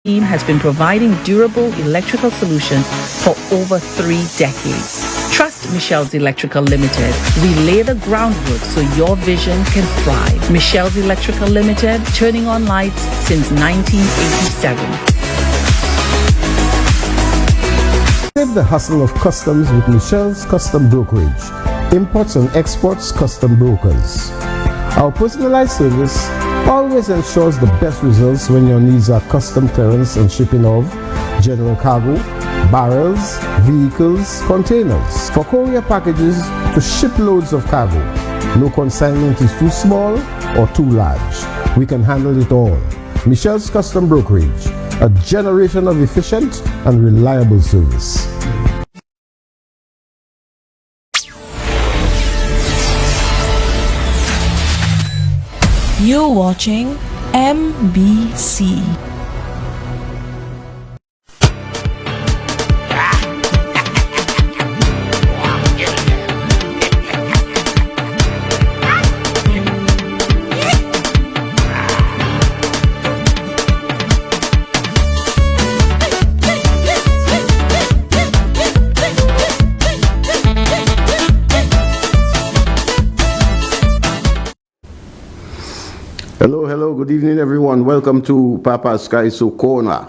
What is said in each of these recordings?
team has been providing durable electrical solutions for over 3 decades. Trust Michelle's Electrical Limited. We lay the groundwork so your vision can thrive. Michelle's Electrical Limited, turning on lights since 1987. Save the hustle of customs with Michelle's Custom Brokerage. Imports and exports custom brokers. Our personalized service always ensures the best results when your needs are custom clearance and shipping of general cargo, barrels, vehicles, containers. For courier packages to ship loads of cargo, no consignment is too small or too large. We can handle it all. Michelle's Custom Brokerage, a generation of efficient and reliable service. You're watching MBC. Hello, good evening everyone. Welcome to Papa's Kaiso Corner.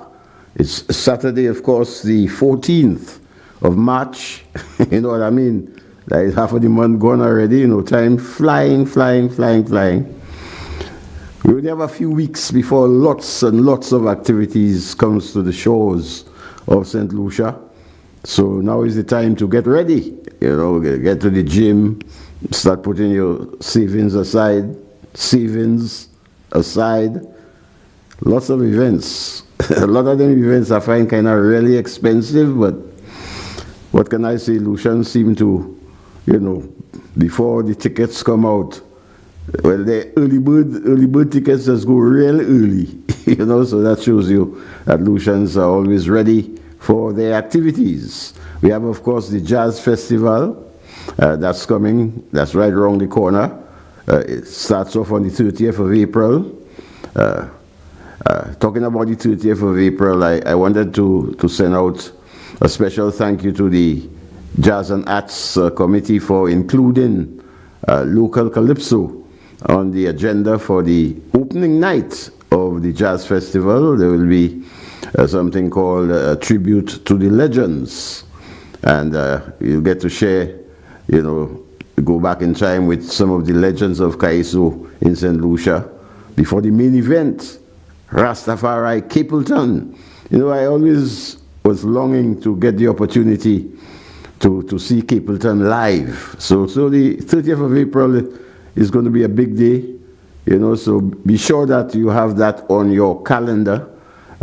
It's Saturday, of course, the 14th of March. You know what I mean? That is half of the month gone already, time flying. We only have a few weeks before lots and lots of activities comes to the shores of St. Lucia. So now is the time to get ready, get to the gym, start putting your savings aside. Lots of events. A lot of them events I find kind of really expensive, but what can I say? Lucians seem to, before the tickets come out, well, the early bird tickets just go real early, so that shows you that Lucians are always ready for their activities. We have, of course, the Jazz Festival that's coming, that's right around the corner. It starts off on the 30th of April. Talking about the 30th of April, I wanted to send out a special thank you to the Jazz and Arts Committee for including local CALYPSO on the agenda for the opening night of the Jazz Festival. There will be something called a tribute to the legends, and you'll get to share, go back in time with some of the legends of Kaiso in St. Lucia before the main event, Rastafari Capleton. I always was longing to get the opportunity to see Capleton live. So the 30th of April is going to be a big day, so be sure that you have that on your calendar.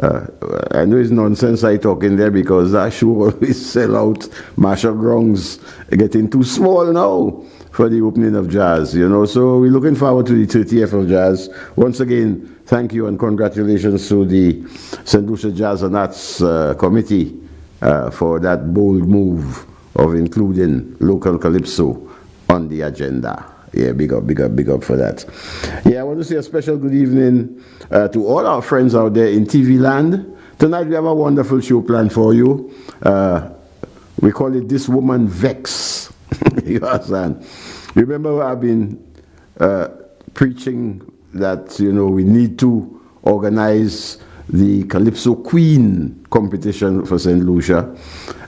I know it's nonsense I talk in there because that show always sell out. Marshall Grounds getting too small now for the opening of Jazz, So we're looking forward to the 30th of Jazz. Once again, thank you and congratulations to the St. Lucia Jazz and Arts Committee for that bold move of including local CALYPSO on the agenda. Yeah, big up for that. Yeah, I want to say a special good evening to all our friends out there in TV land. Tonight we have a wonderful show planned for you. We call it This Woman Vex. You understand? Remember, I've been preaching that we need to organize the Calypso Queen competition for St. Lucia.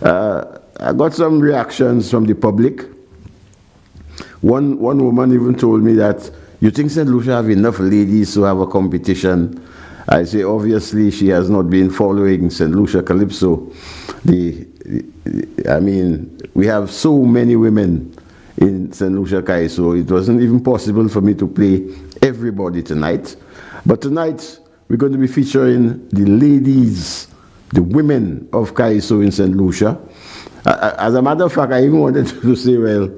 I got some reactions from the public. One woman even told me that, you think St. Lucia have enough ladies to have a competition? I say, obviously, she has not been following St. Lucia Calypso. We have so many women in St. Lucia Kaiso. It wasn't even possible for me to play everybody tonight. But tonight, we're going to be featuring the ladies, the women of Kaiso in St. Lucia. As a matter of fact, I even wanted to say, well,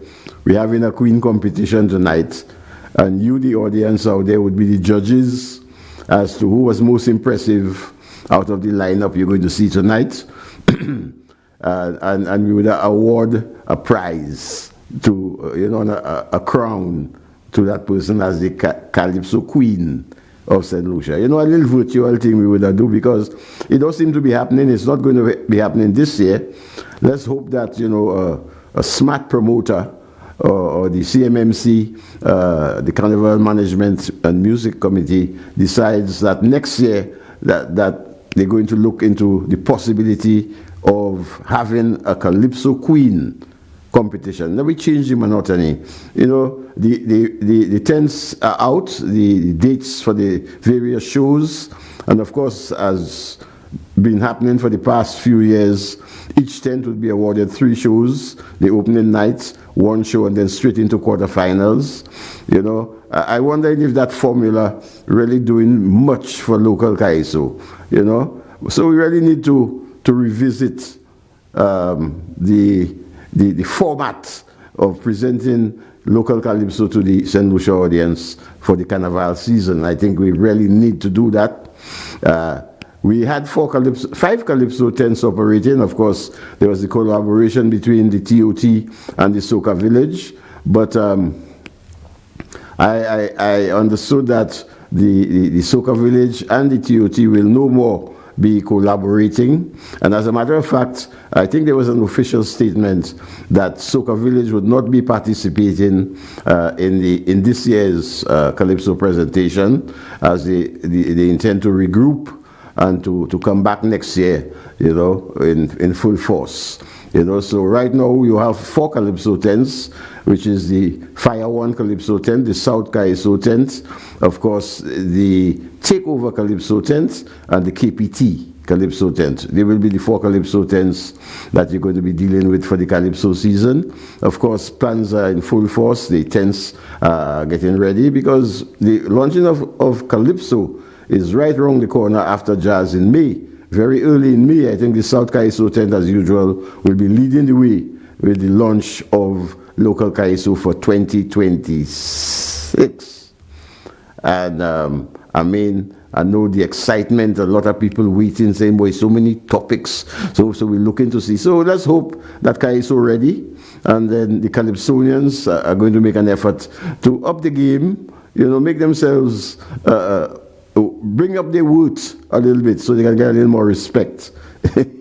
we're having a queen competition tonight, and you, the audience out there, would be the judges as to who was most impressive out of the lineup you're going to see tonight. And we would award a prize to, a crown to that person as the Calypso Queen of St. Lucia. You know, a little virtual thing we would do, because it does seem to be happening. It's not going to be happening this year. Let's hope that, you know, a smart promoter or the CMMC, the Carnival Management and Music Committee, decides that next year that they're going to look into the possibility of having a Calypso Queen competition. Now we change the monotony. You know, the tents are out, the dates for the various shows, and of course, as been happening for the past few years, each tent would be awarded 3 shows, the opening night, 1 show, and then straight into quarterfinals. You know, I wonder if that formula really doing much for local Kaiso, you know. So we really need to revisit the format of presenting local Calypso to the St. Lucia audience for the Carnival season. I think we really need to do that. We had 5 Calypso tents operating. Of course, there was the collaboration between the TOT and the Soca Village, but I understood that the Soca Village and the TOT will no more be collaborating. And as a matter of fact, I think there was an official statement that Soca Village would not be participating in this year's Calypso presentation, as they intend to regroup and to come back next year, you know, in full force. You know, so right now you have 4 Calypso tents, which is the Fire One Calypso tent, the South Kaiso tent, of course, the Takeover Calypso tent, and the KPT Calypso tent. They will be the 4 Calypso tents that you're going to be dealing with for the Calypso season. Of course, plans are in full force. The tents are getting ready, because the launching of Calypso is right around the corner after Jazz in May. Very early in May, I think the South Kaiso tent, as usual, will be leading the way with the launch of local Kaiso for 2026. And I mean, I know the excitement, a lot of people waiting, saying, boy, so many topics. So we're looking to see. So let's hope that Kaiso ready, and then the Calypsonians are going to make an effort to up the game, you know, make themselves bring up their worth a little bit, so they can get a little more respect.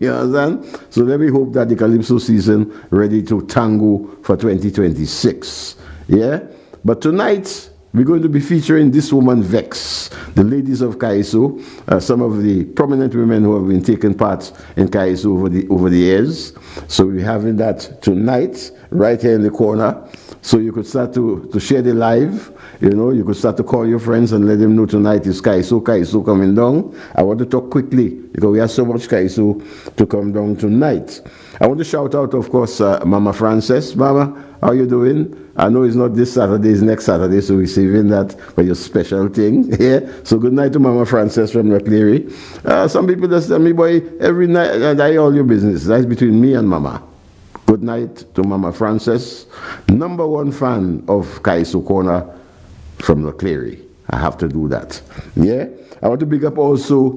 You understand? So let me hope that the Calypso season ready to tango for 2026. Yeah? But tonight, we're going to be featuring this woman, Vex, the ladies of Kaiso, some of the prominent women who have been taking part in Kaiso over the years. So we're having that tonight, right here in the corner. So you could start to share the live. You know, you could start to call your friends and let them know tonight is Kaiso coming down. I want to talk quickly, because we have so much Kaiso to come down tonight. I want to shout out, of course, Mama Frances. Mama, how you doing? I know it's not this Saturday, it's next Saturday, so we're saving that for your special thing. Yeah. So good night to Mama Frances from Cleary. Some people just tell me, boy, every night, that's all your business. That's between me and Mama. Good night to Mama Frances, #1 fan of Kaiso Corner from the Cleary. I have to do that. Yeah. I want to big up also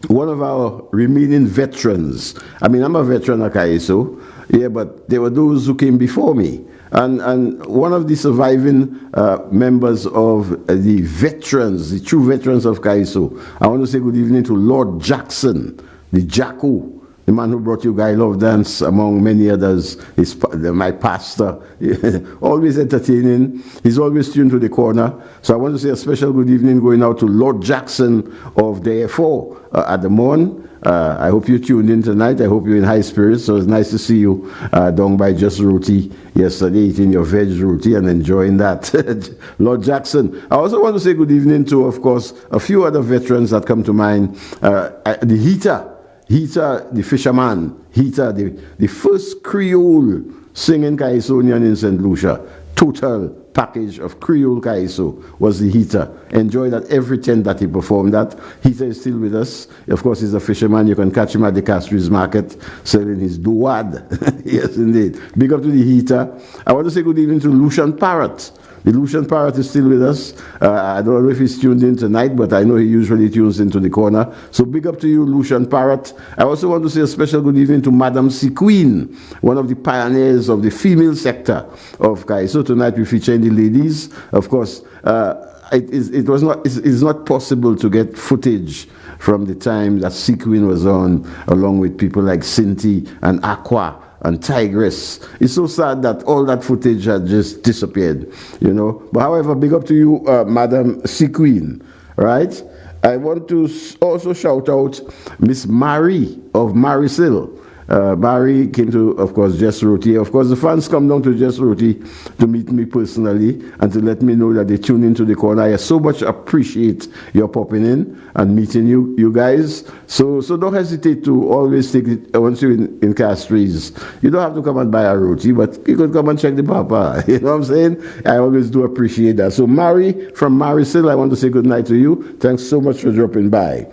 one of our remaining veterans. I mean, I'm a veteran of Kaiso, yeah, but there were those who came before me. And one of the surviving members of the veterans, the true veterans of Kaiso, I want to say good evening to Lord Jackson, the Jacko, the man who brought you Guy Love Dance, among many others. My pastor, always entertaining. He's always tuned to the corner. So I want to say a special good evening going out to Lord Jackson of the F4 at the Morn. I hope you tuned in tonight. I hope you're in high spirits. So it's nice to see you down by Just Roti yesterday, eating your veg roti and enjoying that. Lord Jackson. I also want to say good evening to, of course, a few other veterans that come to mind. The Heater, the fisherman. Heater, the first Creole singing Kaisonian in St. Lucia. Total package of Creole Kaiso was the Heater. Enjoyed that every tent that he performed at. Heater is still with us. Of course, he's a fisherman. You can catch him at the Castries Market selling his duad. Yes, indeed. Big up to the Heater. I want to say good evening to Lucian Parrott. The Lucian Parrott is still with us. I don't know if he's tuned in tonight, but I know he usually tunes into the corner. So big up to you, Lucian Parrott. I also want to say a special good evening to Madam C. Queen, one of the pioneers of the female sector of Kaiso. Tonight we're featuring the ladies. Of course, it's not possible to get footage from the time that Sequin was on, along with people like Cinti and Aqua and Tigress. It's so sad that all that footage had just disappeared, you know. But however, big up to you, Madam Sequin, right? I want to also shout out Miss Marie of Marisil. Barry came to, of course, Just Roti. Of course, the fans come down to Just Roti to meet me personally and to let me know that they tune into the corner. I so much appreciate your popping in and meeting you guys. So don't hesitate to always take it once you're in Castries. You don't have to come and buy a roti, but you could come and check the papa. You know what I'm saying? I always do appreciate that. So Mary from Marisil, I want to say good night to you. Thanks so much for dropping by.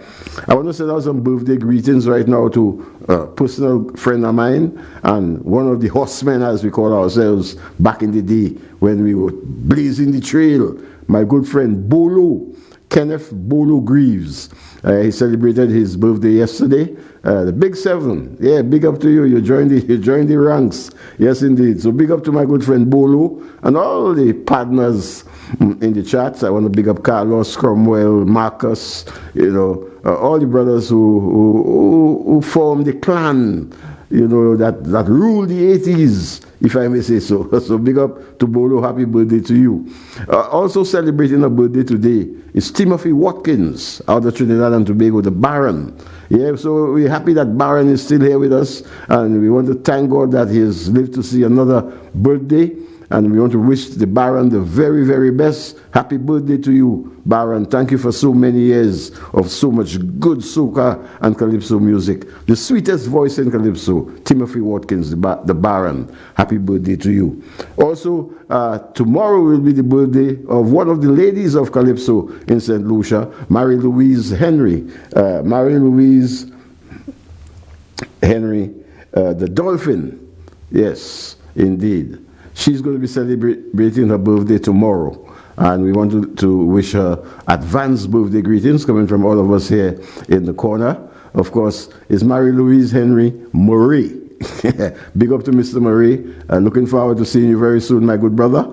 I want to send out some birthday greetings right now to a personal friend of mine and one of the horsemen, as we call ourselves, back in the day when we were blazing the trail. My good friend Bolo, Kenneth Bolo Greaves. He celebrated his birthday yesterday. The Big 7. Yeah, big up to you. You joined the ranks. Yes, indeed. So big up to my good friend Bolo and all the partners in the chats. I want to big up Carlos, Cromwell, Marcus, you know, all the brothers who formed the clan, you know, that ruled the 80s, if I may say so. So big up to Bolo. Happy birthday to you. Also celebrating a birthday today is Timothy Watkins out of Trinidad and Tobago, the Baron. Yeah, so we're happy that Baron is still here with us, and we want to thank God that he has lived to see another birthday. And we want to wish the Baron the very, very best. Happy birthday to you, Baron. Thank you for so many years of so much good soca and calypso music. The sweetest voice in calypso, Timothy Watkins, the Baron. Happy birthday to you. Also, tomorrow will be the birthday of one of the ladies of calypso in St. Lucia, Mary Louise Henry. Mary Louise Henry, the Dolphin. Yes, indeed. She's going to be celebrating her birthday tomorrow, and we want to wish her advanced birthday greetings coming from all of us here in the corner. Of course, it's Mary Louise Henry Murray. Big up to Mr. Murray. Looking forward to seeing you very soon, my good brother.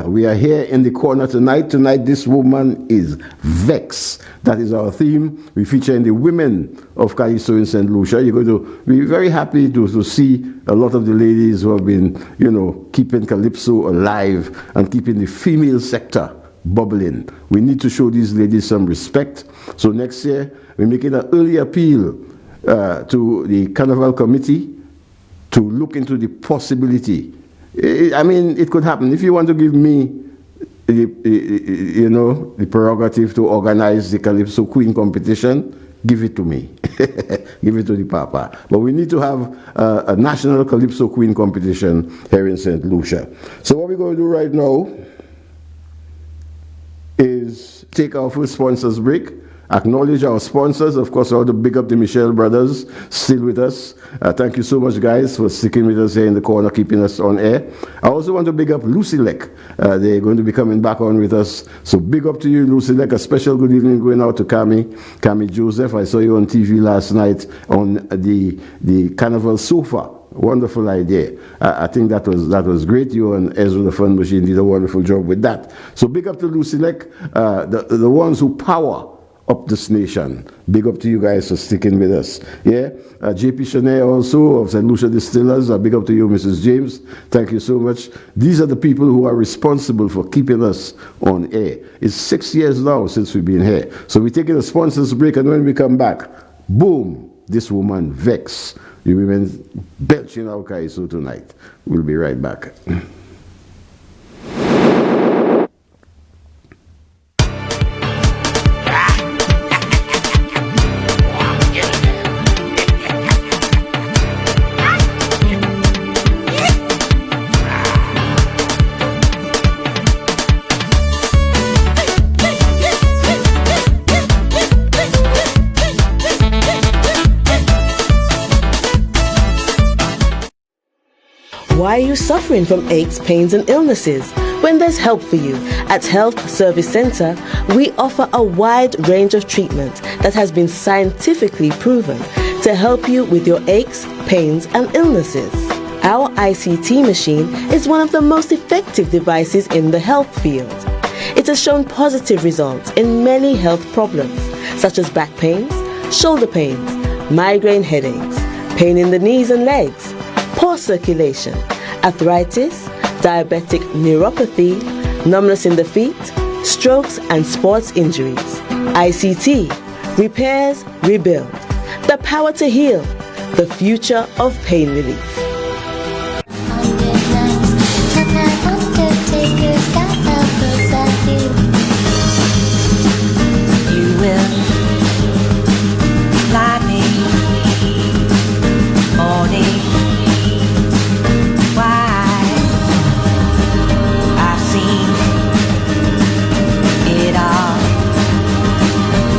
We are here in the corner tonight. Tonight, this woman is Vex. That is our theme. We feature in the women of Kaiso in St. Lucia. You're going to be very happy to see a lot of the ladies who have been, you know, keeping calypso alive and keeping the female sector bubbling. We need to show these ladies some respect. So next year, we're making an early appeal to the Carnival Committee to look into the possibility. I mean, it could happen. If you want to give me the prerogative to organize the Calypso Queen competition, give it to me. Give it to the Papa. But we need to have a national Calypso Queen competition here in St. Lucia. So what we're going to do right now is take our first sponsors break. Acknowledge our sponsors. Of course, I want to big up the Michelle brothers still with us. Thank you so much, guys, for sticking with us here in the corner, keeping us on air. I also want to big up Lucilec. They're going to be coming back on with us. So big up to you, Lucilec. A special good evening going out to Cami Joseph. I saw you on TV last night on the Carnival Sofa. Wonderful idea. I think that was great. You and Ezra the Fun Machine did a wonderful job with that. So big up to Lucilec, the ones who power up this nation. Big up to you guys for sticking with us. Yeah, JP Chenet also of St. Lucia Distillers. Big up to you, Mrs. James. Thank you so much. These are the people who are responsible for keeping us on air. It's 6 years now since we've been here. So we're taking a sponsors break, and when we come back, boom, this woman Vex. The women belching out Kaiso tonight. We'll be right back. Why are you suffering from aches, pains, and illnesses? When there's help for you. At Health Service Center, we offer a wide range of treatment that has been scientifically proven to help you with your aches, pains, and illnesses. Our ICT machine is one of the most effective devices in the health field. It has shown positive results in many health problems, such as back pains, shoulder pains, migraine headaches, pain in the knees and legs, poor circulation, arthritis, diabetic neuropathy, numbness in the feet, strokes and sports injuries. ICT, repairs, rebuild. The power to heal, the future of pain relief. You will fly me morning. Why I've seen it all,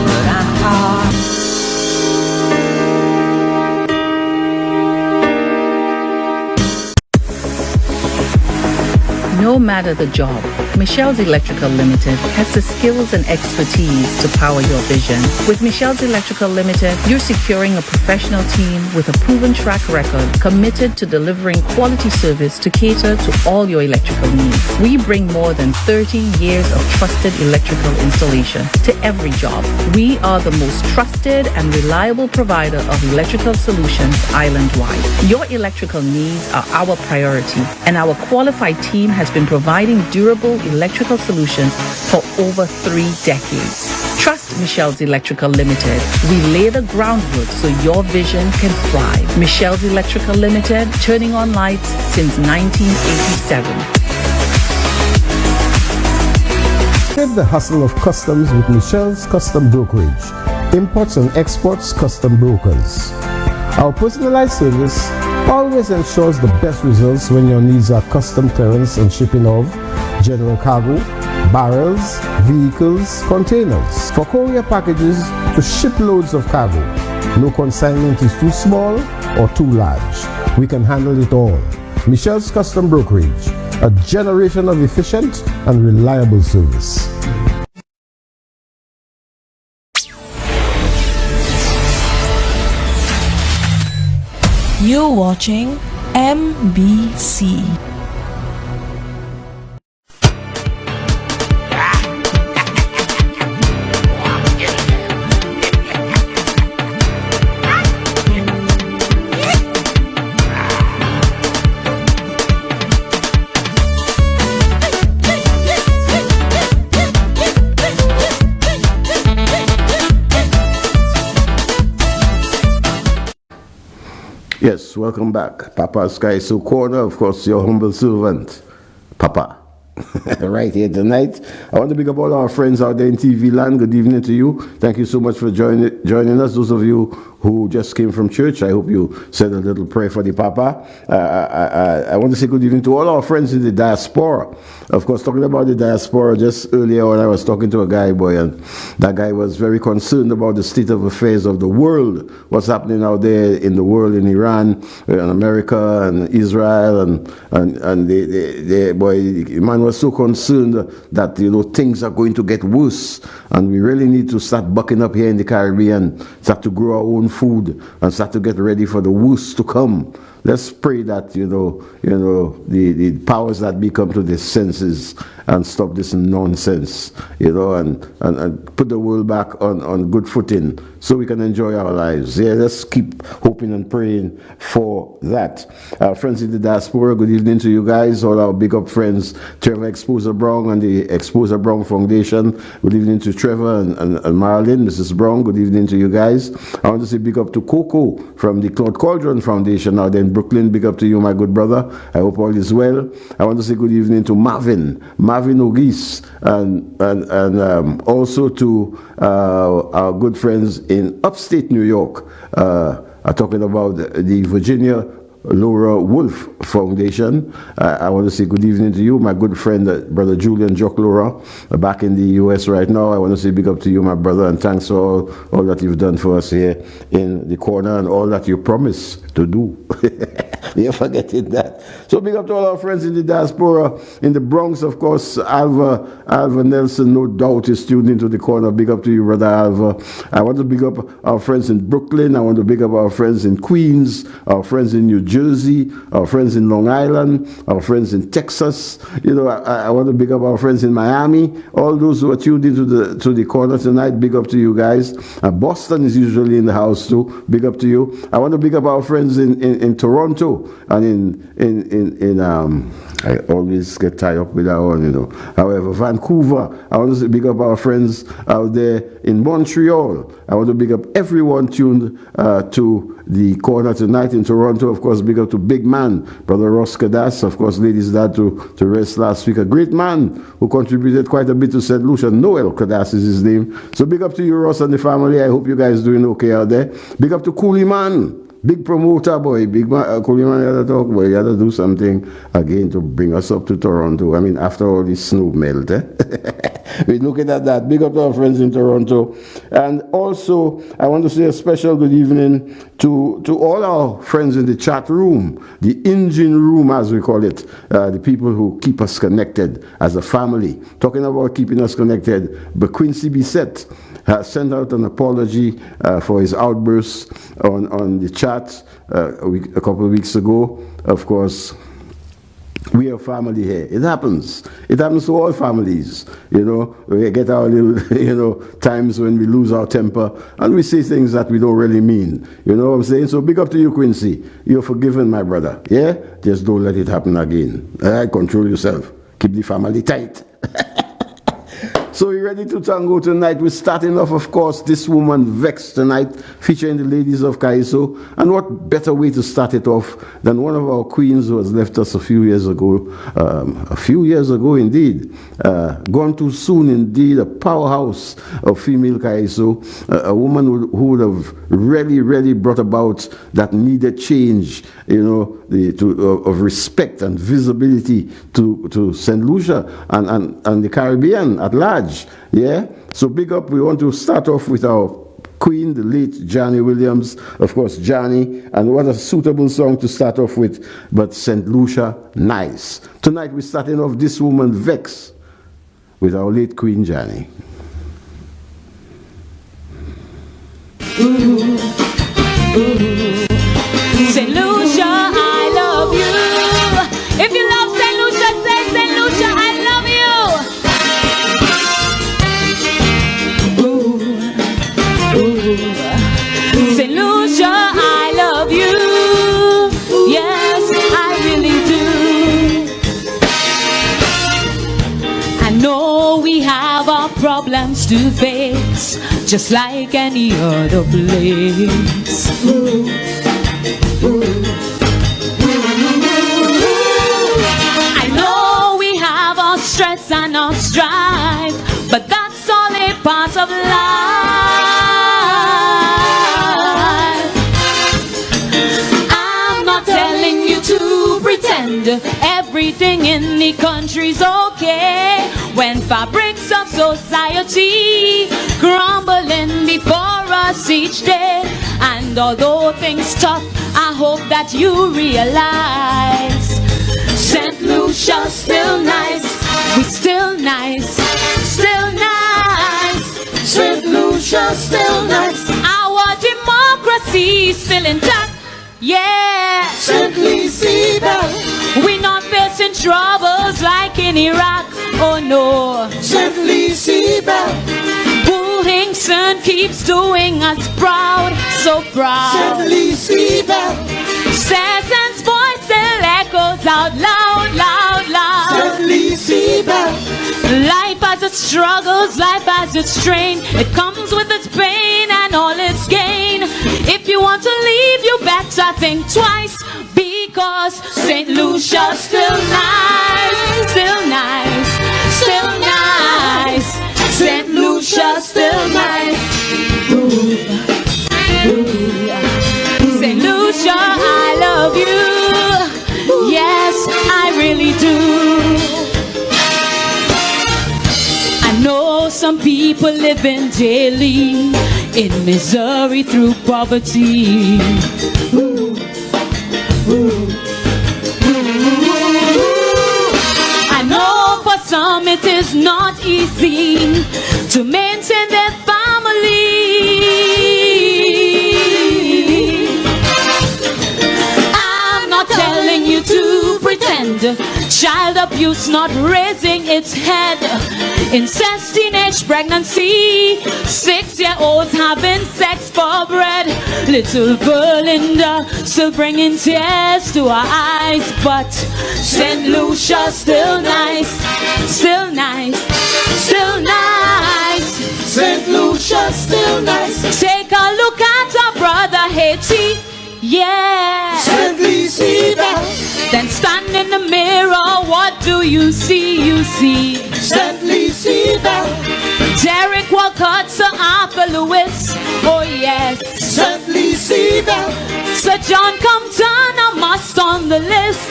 but I'm caught. No matter the job, Michelle's Electrical Limited has the skills and expertise to power your vision. With Michelle's Electrical Limited, you're securing a professional team with a proven track record committed to delivering quality service to cater to all your electrical needs. We bring more than 30 years of trusted electrical installation to every job. We are the most trusted and reliable provider of electrical solutions island-wide. Your electrical needs are our priority, and our qualified team has been providing durable electrical solutions for over 3 decades. Trust Michelle's Electrical Limited. We lay the groundwork so your vision can thrive. Michelle's Electrical Limited, turning on lights since 1987. Escape the hustle of customs with Michelle's Custom Brokerage, imports and exports custom brokers. Our personalized service always ensures the best results when your needs are custom clearance and shipping of general cargo, barrels, vehicles, containers. For courier packages to ship loads of cargo, no consignment is too small or too large. We can handle it all. Michelle's Custom Brokerage, a generation of efficient and reliable service. You're watching MBC. Yes, welcome back. Papa's Kaiso Corner, of course, your humble servant, Papa. Right here tonight. I want to big up all our friends out there in TV land. Good evening to you. Thank you so much for joining us. Those of you who just came from church, I hope you said a little prayer for the Papa. I want to say good evening to all our friends in the diaspora. Of course, talking about the diaspora, just earlier when I was talking to a guy, boy, and that guy was very concerned about the state of affairs of the world, what's happening out there in the world, in Iran, and America, and Israel, and the man was so concerned that, you know, things are going to get worse, and we really need to start bucking up here in the Caribbean, start to grow our own food, and start to get ready for the worst to come. Let's pray that, the powers that be come to their senses and stop this nonsense, and put the world back on good footing so we can enjoy our lives. Yeah, let's keep hoping and praying for that. Friends in the diaspora, good evening to you guys, all our big up friends, Trevor Exposer Brown and the Exposer Brown Foundation. Good evening to Trevor and Marilyn, Mrs. Brown, good evening to you guys. I want to say big up to Coco from the Claude Cauldron Foundation out there in Brooklyn. Big up to you, my good brother. I hope all is well. I want to say good evening to Marvin Ogis, and also to our good friends in upstate New York. I'm talking about the Virginia Laura Wolf Foundation. I want to say good evening to you, my good friend, Brother Julian Jock Laura, back in the US right now. I want to say big up to you, my brother, and thanks for all that you've done for us here in the corner and all that you promise to do. You're forgetting that. So big up to all our friends in the diaspora, in the Bronx, of course. Alva Nelson, no doubt, is tuned into the corner. Big up to you, brother Alva. I want to big up our friends in Brooklyn. I want to big up our friends in Queens, our friends in New Jersey, our friends in Long Island, our friends in Texas. You know, I want to big up our friends in Miami. All those who are tuned into the corner tonight, big up to you guys. Boston is usually in the house too. Big up to you. I want to big up our friends in Toronto and I always get tied up with that one, you know. However, Vancouver, I want to big up our friends out there in Montreal. I want to big up everyone tuned to the corner tonight in Toronto. Of course, big up to Big Man, Brother Ross Kadas. Of course, ladies dad to rest last week. A great man who contributed quite a bit to St. Lucia. Noel Kadas is his name. So big up to you, Ross, and the family. I hope you guys doing okay out there. Big up to Coolie Man. Big promoter, boy. Big man, Coleman, you had to talk, boy. You had to do something again to bring us up to Toronto. I mean, after all this snow melt, we're looking at that. Big up to our friends in Toronto. And also, I want to say a special good evening to all our friends in the chat room, the engine room, as we call it, the people who keep us connected as a family. Talking about keeping us connected, but Quincy Bissett has sent out an apology for his outbursts on the chat a couple of weeks ago. Of course, we are family here. It happens. It happens to all families. You know, we get our little, times when we lose our temper and we say things that we don't really mean. You know what I'm saying? So big up to you, Quincy. You're forgiven, my brother. Yeah? Just don't let it happen again. All right? Control yourself. Keep the family tight. So we're ready to tango tonight. We're starting off, of course, This Woman Vexed tonight, featuring the ladies of Kaiso. And what better way to start it off than one of our queens who has left us a few years ago indeed. Gone too soon indeed, a powerhouse of female Kaiso, a woman who would have really brought about that needed change, of respect and visibility to St. Lucia and the Caribbean at large. Yeah, so big up. We want to start off with our queen, the late Johnny Williams, of course, Johnny, and what a suitable song to start off with, but St. Lucia Nice. Tonight we're starting off This Woman Vex with our late queen, Johnny. Ooh, ooh. St. Lucia, I love you. If you love St. Lucia, say St. Lucia, I love you. St. Lucia, I love you. Yes, I really do. I know we have our problems to face, just like any other place. I know we have our stress and our strife, but that's all a part of life. I'm not telling you to pretend everything in the country's okay, when fabrics of society crumbling before us each day. And although things tough, I hope that you realize St. Lucia's still nice. We still nice, still nice. St. Lucia's still nice. Our democracy still intact. Yeah, St. Lucia. We not facing troubles like in Iraq. Oh no, St. Lucia. Hinkson keeps doing us proud, so proud. St. Lucia. Sessions voice still echoes out loud, loud, loud. St. Lucia. Life has its struggles, life has its strain. It comes with its pain and all its gain. If you want to leave, you better think twice, because St. Lucia's still nice, still nice, still nice. St. Lucia still nice. Ooh, ooh. St. Lucia, I love you. Yes, I really do. I know some people living daily in misery through poverty. Ooh, ooh. is not easy to maintain their family. I'm not telling you to pretend. Child abuse not raising its head. Incest, teenage pregnancy, 6-year-olds having sex for bread. Little Belinda still bringing tears to our eyes, but St. Lucia still nice, still nice, still nice. St. Lucia still nice. Take a look at our brother Haiti, yeah. St. Lucia. Then stand in the mirror, what do you see? You see St. Lucia. Derek Walcott, Sir Arthur Lewis, oh yes. St. Lucia. Sir John Compton, a must on the list.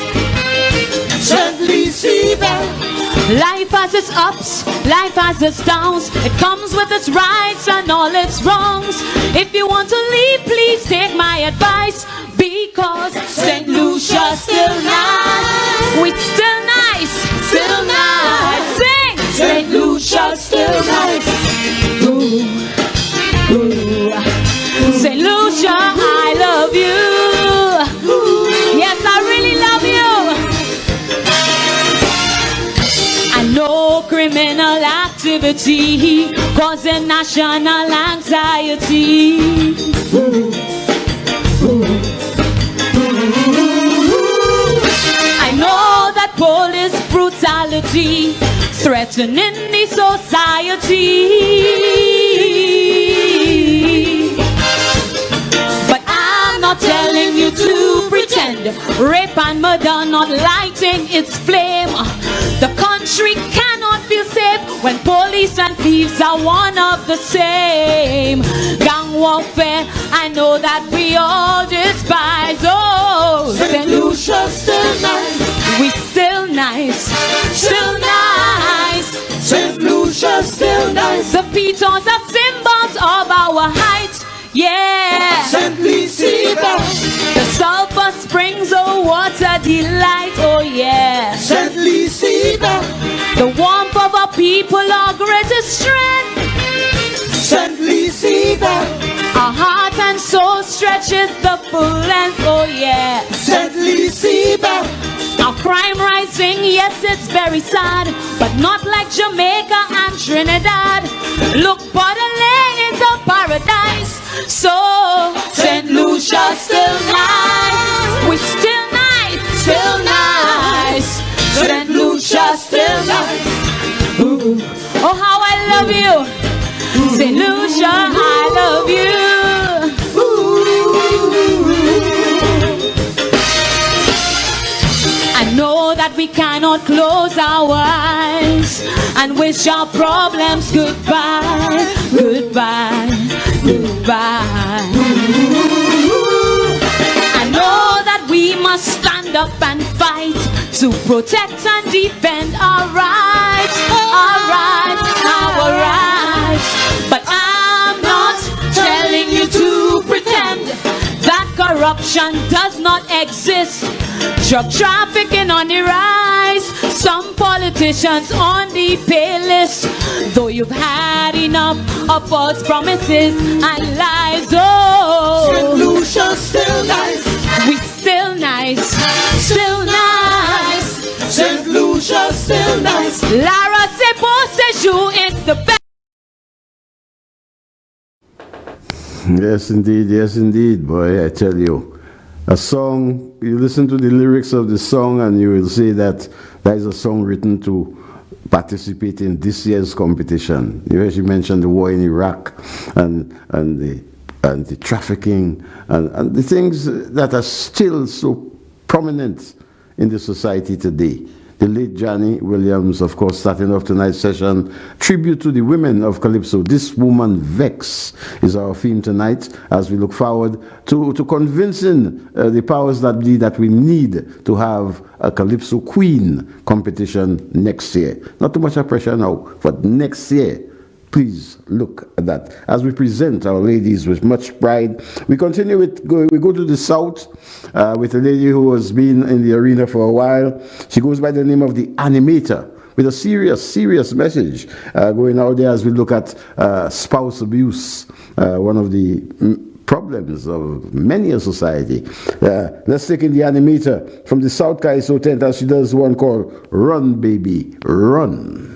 St. Lucia. Life has its ups, life has its downs. It comes with its rights and all its wrongs. If you want to leave, please take my advice, because St. Lucia still nice. We still nice, still nice. Sing! St. Lucia still nice. Ooh, ooh. St. Lucia, I love you. Yes, I really love you. I know criminal activity causing national anxiety. I know that police brutality threatening the society, but I'm not telling you to pretend. Rape and murder not lighting its flame. The country cannot feel safe when police and thieves are one of the same. Gang warfare, I know that we all despise. Oh, St. Lucia still nice. we still nice, still nice. St. Lucia still nice. The pitons are symbols of our height, yeah. St. Lucia. The sulfur springs, oh what a delight, oh yeah. St. Lucia. The warmth of our people, our greatest strength. St. Lucia. Our heart and soul stretches the full length, oh yeah. St. Lucia. Our crime rising, yes, it's very sad, but not like Jamaica and Trinidad. Look, Borderland is a paradise, so St. Lucia still nice. We still nice, still nice. St. Lucia still nice. Ooh. Oh, how I love you, St. Lucia, I love you. I know that we cannot close our eyes and wish our problems goodbye, goodbye, goodbye. I know that we must stand up and fight to protect and defend our rights, our rights, our rights. But I'm not telling you to pretend that corruption does not exist. Drug trafficking on the rise, some politicians on the pay list. Though you've had enough of false promises and lies, oh, St. Lucia still nice. we still nice, still nice. St. Lucia still nice. Lara Sebo is the best. Yes indeed, boy, I tell you. A song, you listen to the lyrics of the song and you will see that that is a song written to participate in this year's competition. You actually mentioned the war in Iraq and the trafficking and the things that are still so prominent in the society today. The late Johnny Williams, of course, starting off tonight's session, tribute to the women of Calypso. This Woman Vex is our theme tonight as we look forward to convincing the powers that be that we need to have a Calypso Queen competition next year. Not too much of pressure now, but next year. Please look at that. As we present our ladies with much pride, we continue with, we go to the south with a lady who has been in the arena for a while. She goes by the name of the Animator. with a serious message going out there as we look at spouse abuse, one of the problems of many a society. Let's take in the animator from the South Kaiso tent as she does one called Run Baby Run.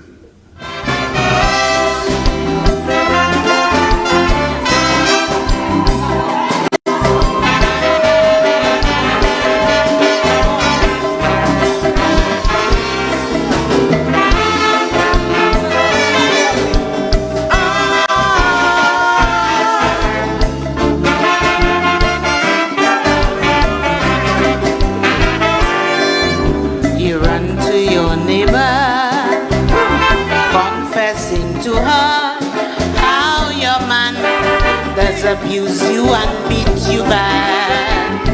Abuse you and beat you back.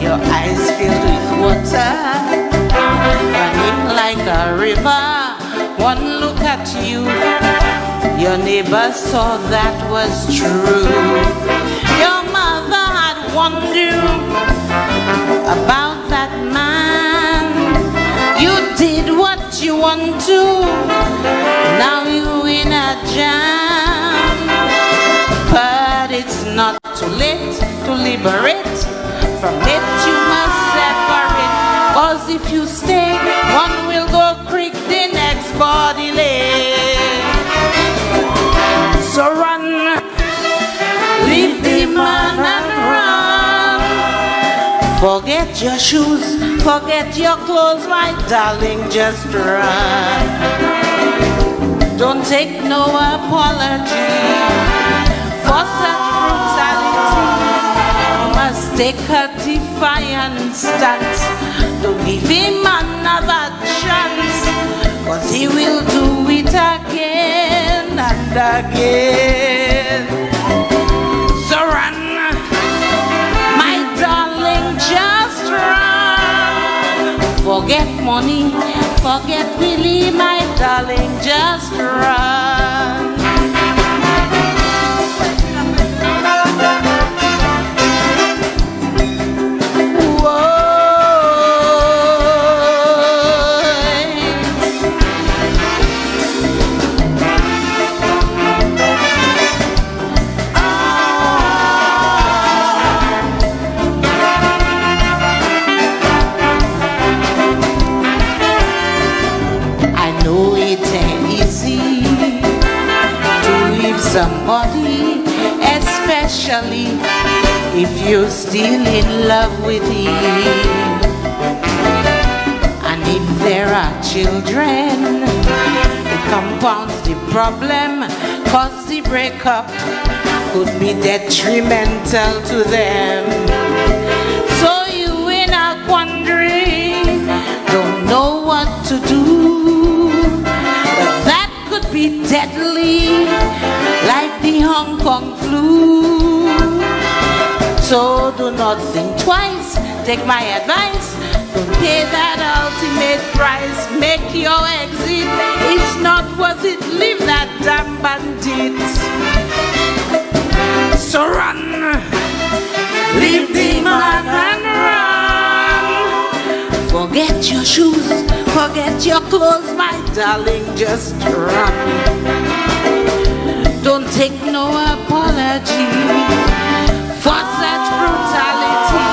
Your eyes filled with water, running like a river. One look at you, your neighbor saw that was true. Your mother had warned you about that man. You did what you want to, now you in a jam. But it's not too late to liberate. From it you must separate. Cause if you stay, one will go creak, the next body lay. So run, leave the man and run. Forget your shoes, forget your clothes, my darling, just run. Don't take no apology for such brutality. You must take a defiant stance. Don't give him another chance, cause he will do it again and again. So run, my darling, just run. Forget money, forget Willie, my darling, just run. Somebody, especially if you're still in love with him. And if there are children, it compounds the problem, cause the breakup could be detrimental to them. So you in a quandary, don't know what to do, but that could be deadly, like the Hong Kong flu. So do not think twice, take my advice, don't pay that ultimate price, make your exit, it's not worth it, leave that damn bandit. So run, leave the man and run. Forget your shoes, forget your clothes, my darling, just run. Don't take no apology for such brutality.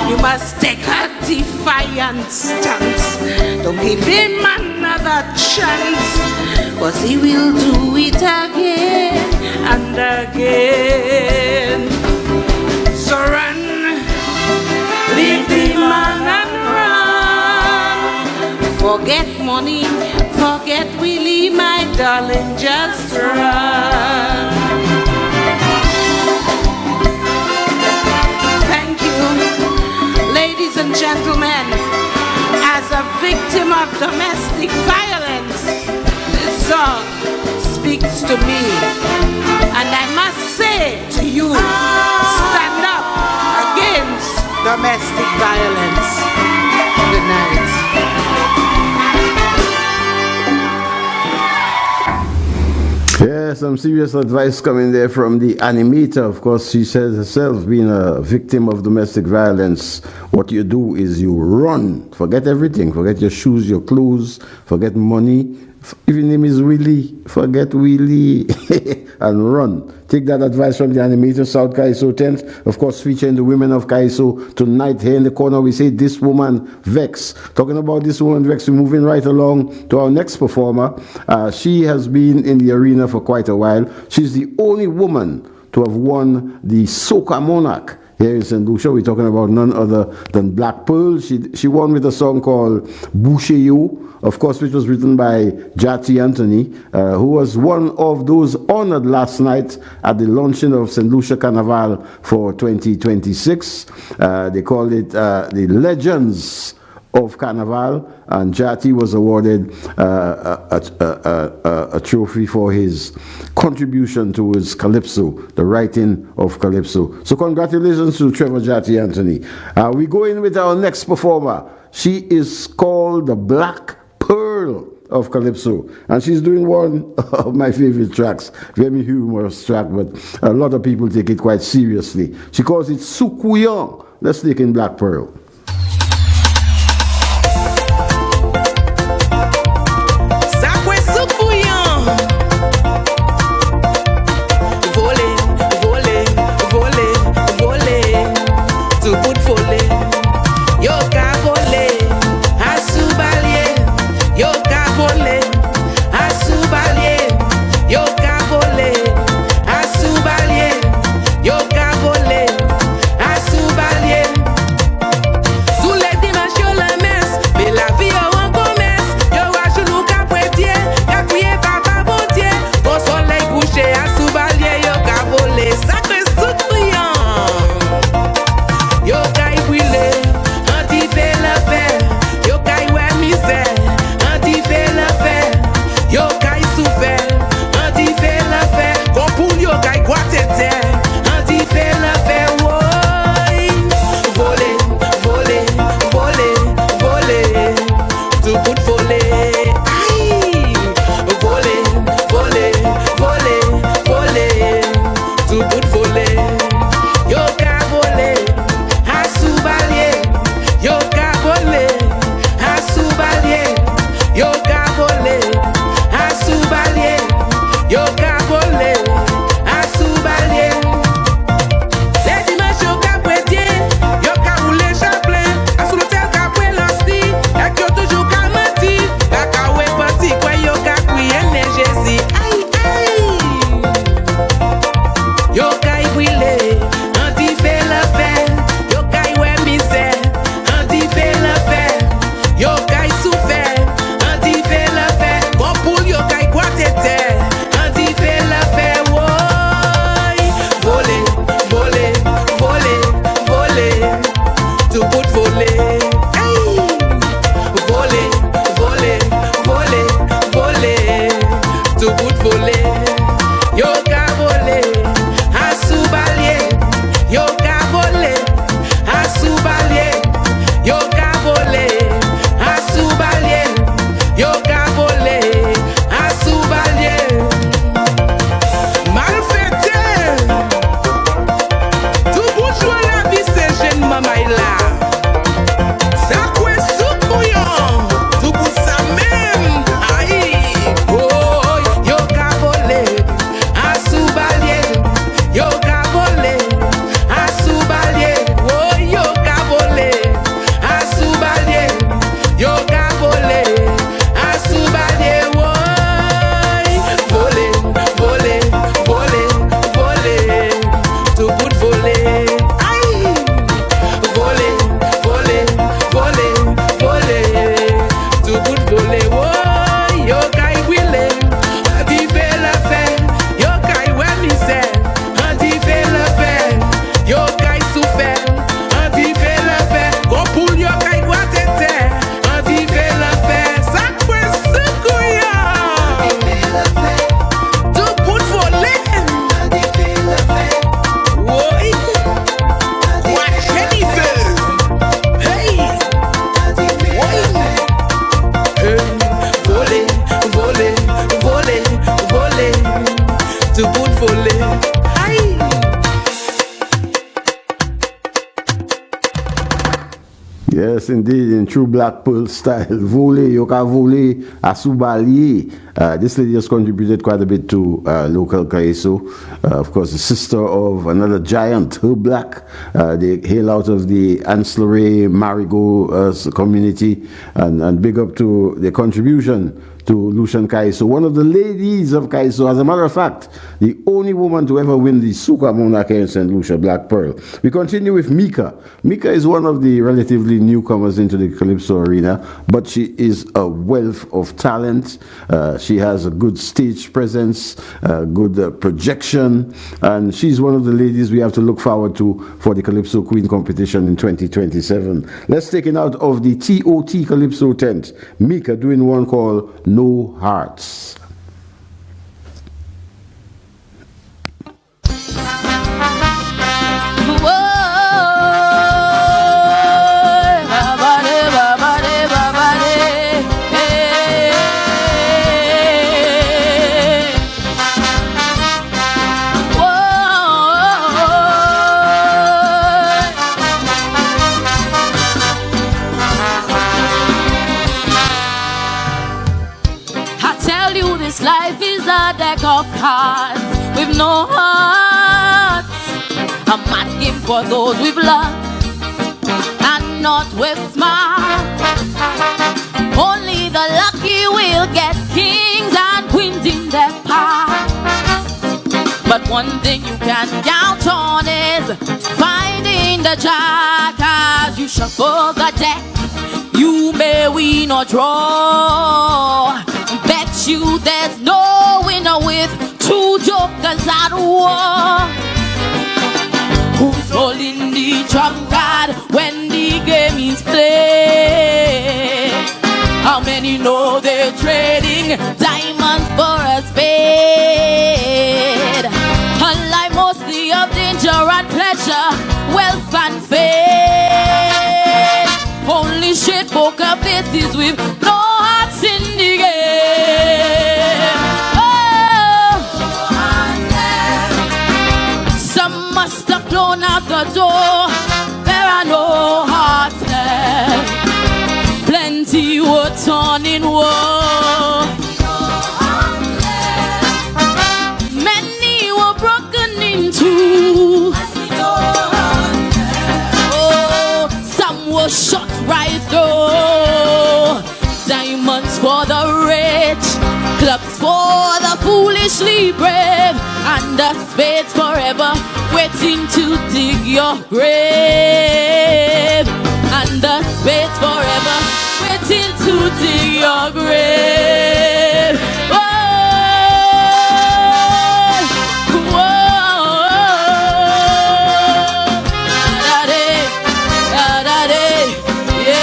You must take a defiant stance. Don't give him another chance, cause he will do it again and again. So run, leave the man and run. Forget money, forget Willie, my darling, just run. Thank you, ladies and gentlemen. As a victim of domestic violence, this song speaks to me. And I must say to you, stand up against domestic violence. Good night. Yes. Yeah, some serious advice coming there from the animator. Of course, she says herself, being a victim of domestic violence, what you do is you run. Forget everything. Forget your shoes, your clothes, forget money. If your name is Willie, forget Willie and run. Take that advice from the animator, South Kaiso 10th. Of course, featuring the women of Kaiso. Tonight, here in the corner, we say This Woman Vex. Talking about This Woman Vex, we're moving right along to our next performer. She has been in the arena for quite a while. She's the only woman to have won the Soca Monarch. Here in St. Lucia, we're talking about none other than Black Pearl. She won with a song called Boucher You, of course, which was written by Jati Anthony, who was one of those honored last night at the launching of St. Lucia Carnival for 2026. They called it the Legends of Carnival, and Jati was awarded a trophy for his contribution towards Calypso, the writing of Calypso. So congratulations to Trevor Jati Anthony. We go in with our next performer. She is called the Black Pearl of Calypso, and she's doing one of my favorite tracks, very humorous track, but a lot of people take it quite seriously. She calls it Sukuyon. Let's take in Black Pearl. Yes, indeed, in true Black Pearl style. Vole, Yoka Vole, Asubali. This lady has contributed quite a bit to local Kaiso. Of course, the sister of another giant, Her Black. They hail out of the Ancillary Marigo community. And big up to their contribution to Lucian Kaiso, one of the ladies of Kaiso. As a matter of fact, the only woman to ever win the Suka Monarch in St. Lucia Black Pearl. We continue with Mika. Mika is one of the relatively newcomers into the Calypso arena, but she is a wealth of talent. She has a good stage presence, good projection, and she's one of the ladies we have to look forward to for the Calypso Queen competition in 2027. Let's take it out of the TOT Calypso tent. Mika doing one called No Hearts. Life is a deck of cards with no hearts. A mad game for those with luck and not with smart. Only the lucky will get kings and queens in their path. But one thing you can count on is finding the jack. As you shuffle the deck, you may win or draw. Bet you there's no winner with two jokers at war. Who's holding the trump card when the game is played? How many know they're trading diamonds for a spade? A life mostly of danger and pleasure, wealth and fame. Only straight poker faces with no hearts in the game. Oh, some must have flown out the door. There are no hearts left. Plenty were torn in war. Many were broken into. Oh, some were shot right through. Diamonds for the rich, clubs for the foolishly brave, and the spades forever waiting to dig your grave. And the spades forever waiting to dig your grave. Whoa, whoa, da-da-day, da-da-day, yeah.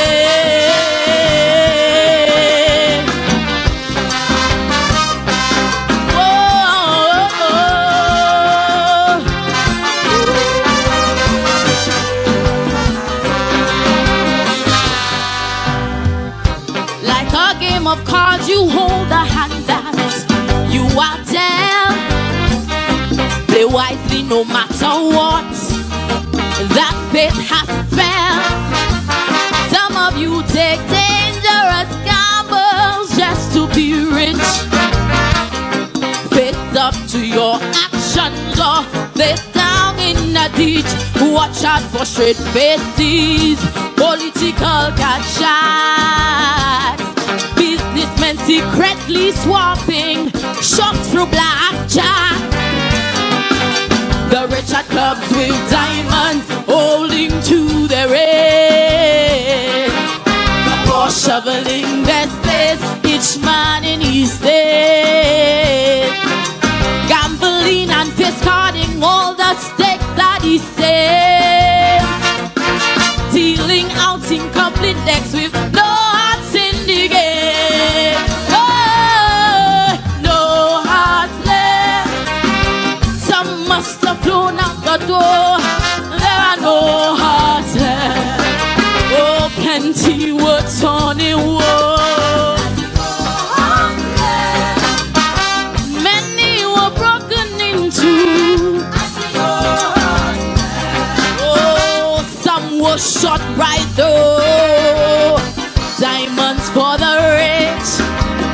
Like a game of cards, you hold a hand that you are dealt. Play wisely no matter what that fate has spelled. Some of you take dangerous gambles just to be rich. Face up to your actions or face down in a ditch. Watch out for straight faces, political shots, businessmen secretly swapping shots through blackjack. The rich at clubs with diamonds holding to their head. The poor shoveling their space, each man in his state. Gambling and face carding all the stakes that he saved. Dealing out incomplete decks with no hearts in the game. Oh, no hearts left. Some must have flown out the door. There are no hearts left. Oh, plenty were torn in war. Many were broken into. Oh, some were was shot right through. Diamonds for the rich,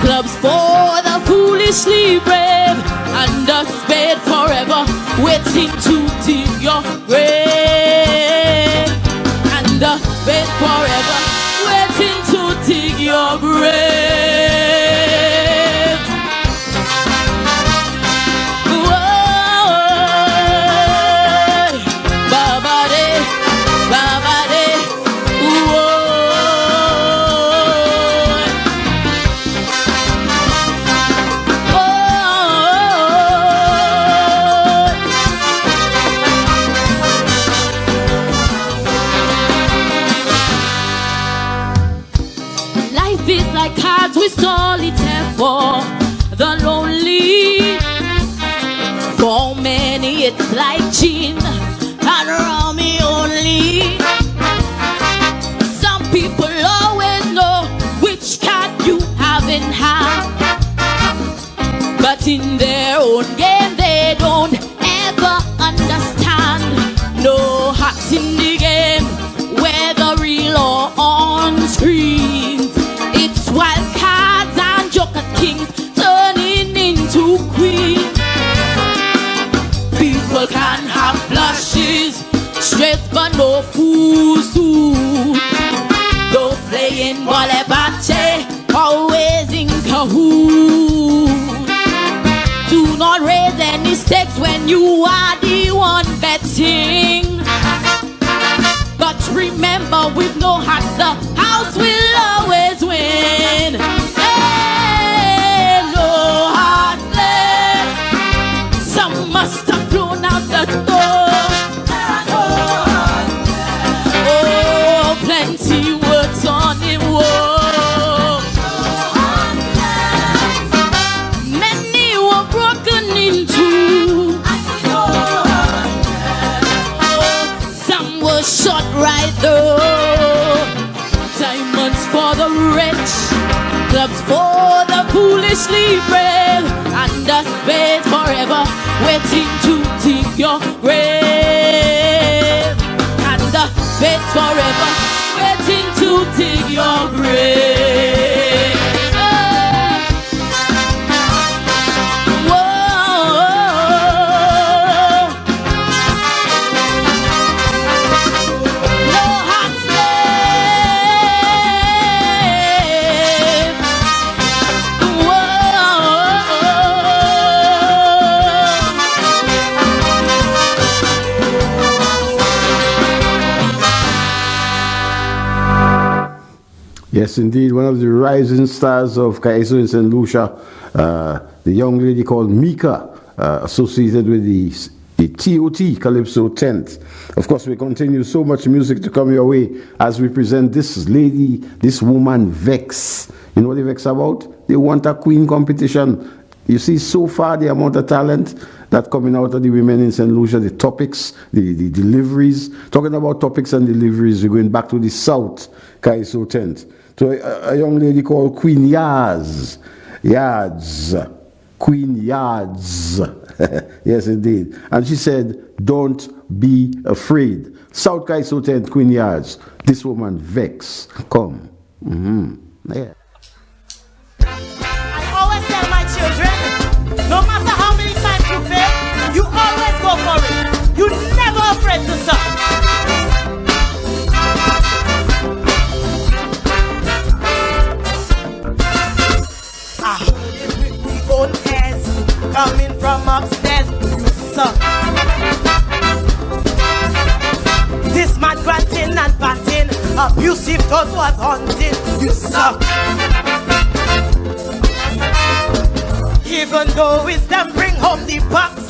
clubs for the foolishly brave, and a spade forever waiting to dig your grave. And a spade forever waiting to dig your grave. Whoa, babade, babade, whoa. Life is like cards with solitaire for the lonely. For many it's like gin and rummy only. Some people always know which card you have in hand, but in their own game they don't ever understand. No hearts in the game, whether real or on screens. It's wild cards and jokers kings turning into queens. People can have flashes, straight but no fusu. Though playing volley always in cahoot. Do not raise any stakes when you are the one betting. But remember, with no hearts, the house will always win. Hey, no hearts left. Some must have flown out the door. Oh, plenty words on him. Whoa. Many were broken into. Some were shot right through. Diamonds for the rich, clubs for the foolishly brave, and a spade forever waiting to dig your grave. And a spade forever waiting to dig your grave. Yes, indeed, one of the rising stars of Kaiso in St. Lucia, the young lady called Mika, associated with the TOT, Calypso 10th. Of course, we continue so much music to come your way as we present this lady, this woman, Vex. You know what they Vex about? They want a queen competition. You see, so far, the amount of talent that coming out of the women in St. Lucia, the topics, the deliveries. Talking about topics and deliveries, we're going back to the South, Kaiso 10th. To a young lady called Queen Yards. Queen Yards. Yes, indeed. And she said, don't be afraid. South Kaiso 10th, Queen Yards. This woman, Vex. Come. Yeah. I always tell my children, no matter how many times you fail, you always go for it. You're never afraid to suck. I heard it with the own ears, coming from upstairs, you suck. This man granting and batting, abusive thoughts was haunting, you suck. Even though wisdom bring home the box,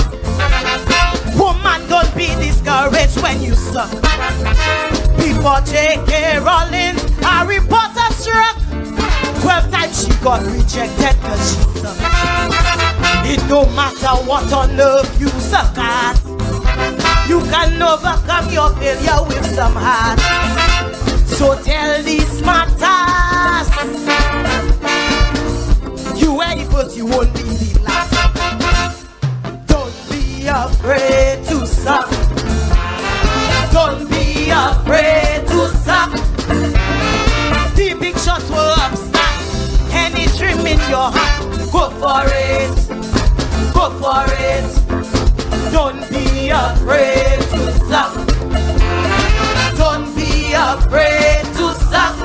woman, don't be discouraged when you suck. Before J.K. Rowling, Harry Potter struck, 12 times she got rejected cause she sucked. It don't matter what on earth you suck at, you can overcome your failure with some heart. So tell these smart ass, you ain't first, you won't be the last. Don't be afraid to suck. Don't be afraid to your hand. Go for it. Go for it. Don't be afraid to suck. Don't be afraid to suck.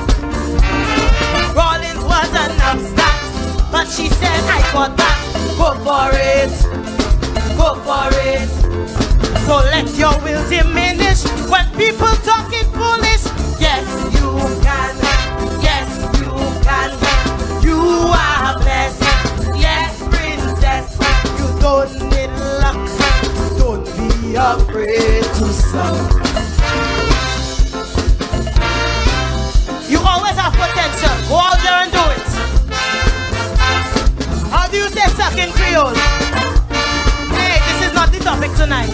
Rollins was an upstart, but she said I got that. Go for it. Go for it. Don't let your will diminish when people talking foolish. Yes, you can. Yes, you can. You are blessed. Yes, princess. You don't need luck. Don't be afraid to suck. You always have potential. Go out there and do it. How do you say suck in Creole? Hey, this is not the topic tonight.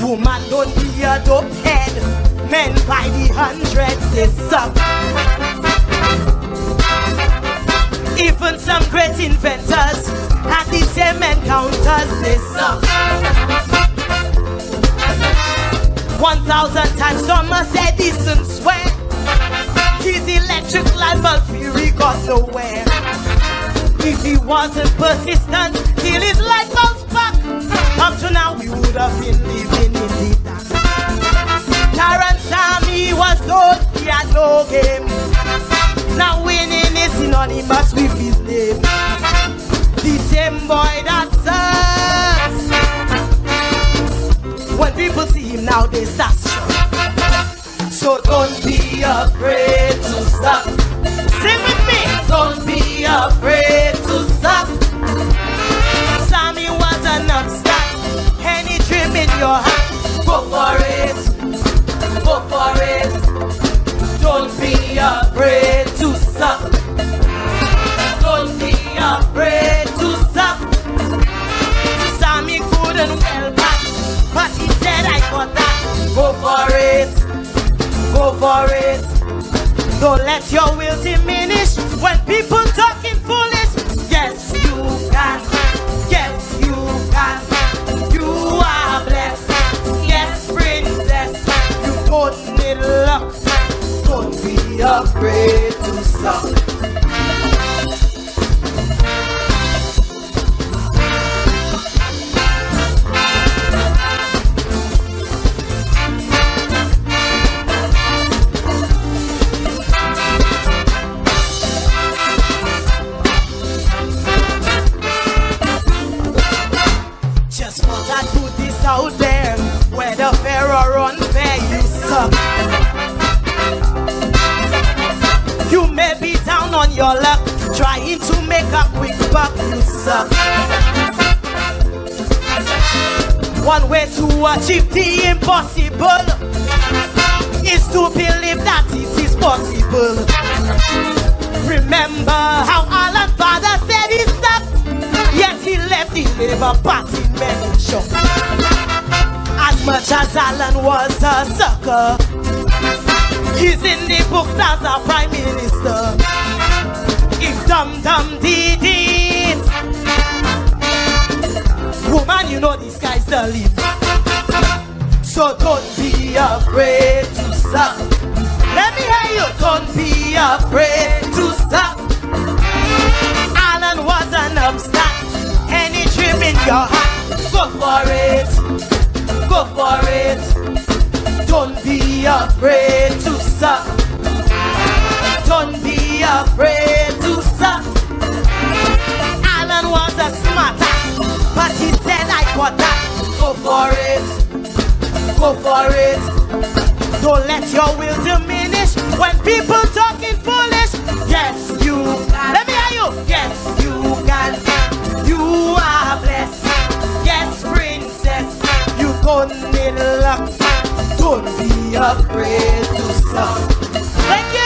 Woman, don't be a dope head. Men by the hundreds, they suck. Even some great inventors had the same encounters, they suck. 1,000 times Thomas Edison swear his electric light bulb theory got nowhere. If he wasn't persistent till his light bulb's back, up to now we would have been living in the dark. Terrence Army was told he had no game. Now winning is synonymous with his name. The same boy that sucks. When people see him now, they start shocked. So don't be afraid to suck. Sing with me. Don't be afraid to suck. Sammy was an upstart. Any dream in your heart, go for it. Go for it. Don't be afraid to suck. Don't be afraid to suck. Sammy couldn't well back, but he said I got that. Go for it. Go for it. Don't let your will diminish when people talking foolish. Yes, you can. Yes, you can. You are blessed. Yes, princess. You don't need luck. Don't be afraid to suck. Just want to put this out there, whether fair or unfair, you suck. You may be down on your luck, trying to make a quick buck, you suck. One way to achieve the impossible is to believe that it is possible. Remember how Alan Father said he sucked, yet he left the Labour Party many shocked. As much as Alan was a sucker, he's in the books as a prime minister. If Dum Dum did it, woman, you know the sky's the limit. So don't be afraid to suck. Let me hear you. Don't be afraid to suck. Alan was an upstart. Any dream in your heart, go for it. Go for it. Don't be afraid to suck. Don't be afraid to suck. Alan was a smart ass, but he said I got that. Go for it. Go for it. Don't let your will diminish when people talking foolish. Yes, you can. Let me hear you. Yes, you can. You are blessed. Yes, princess. You don't need luck. Don't be afraid to suck. Thank you.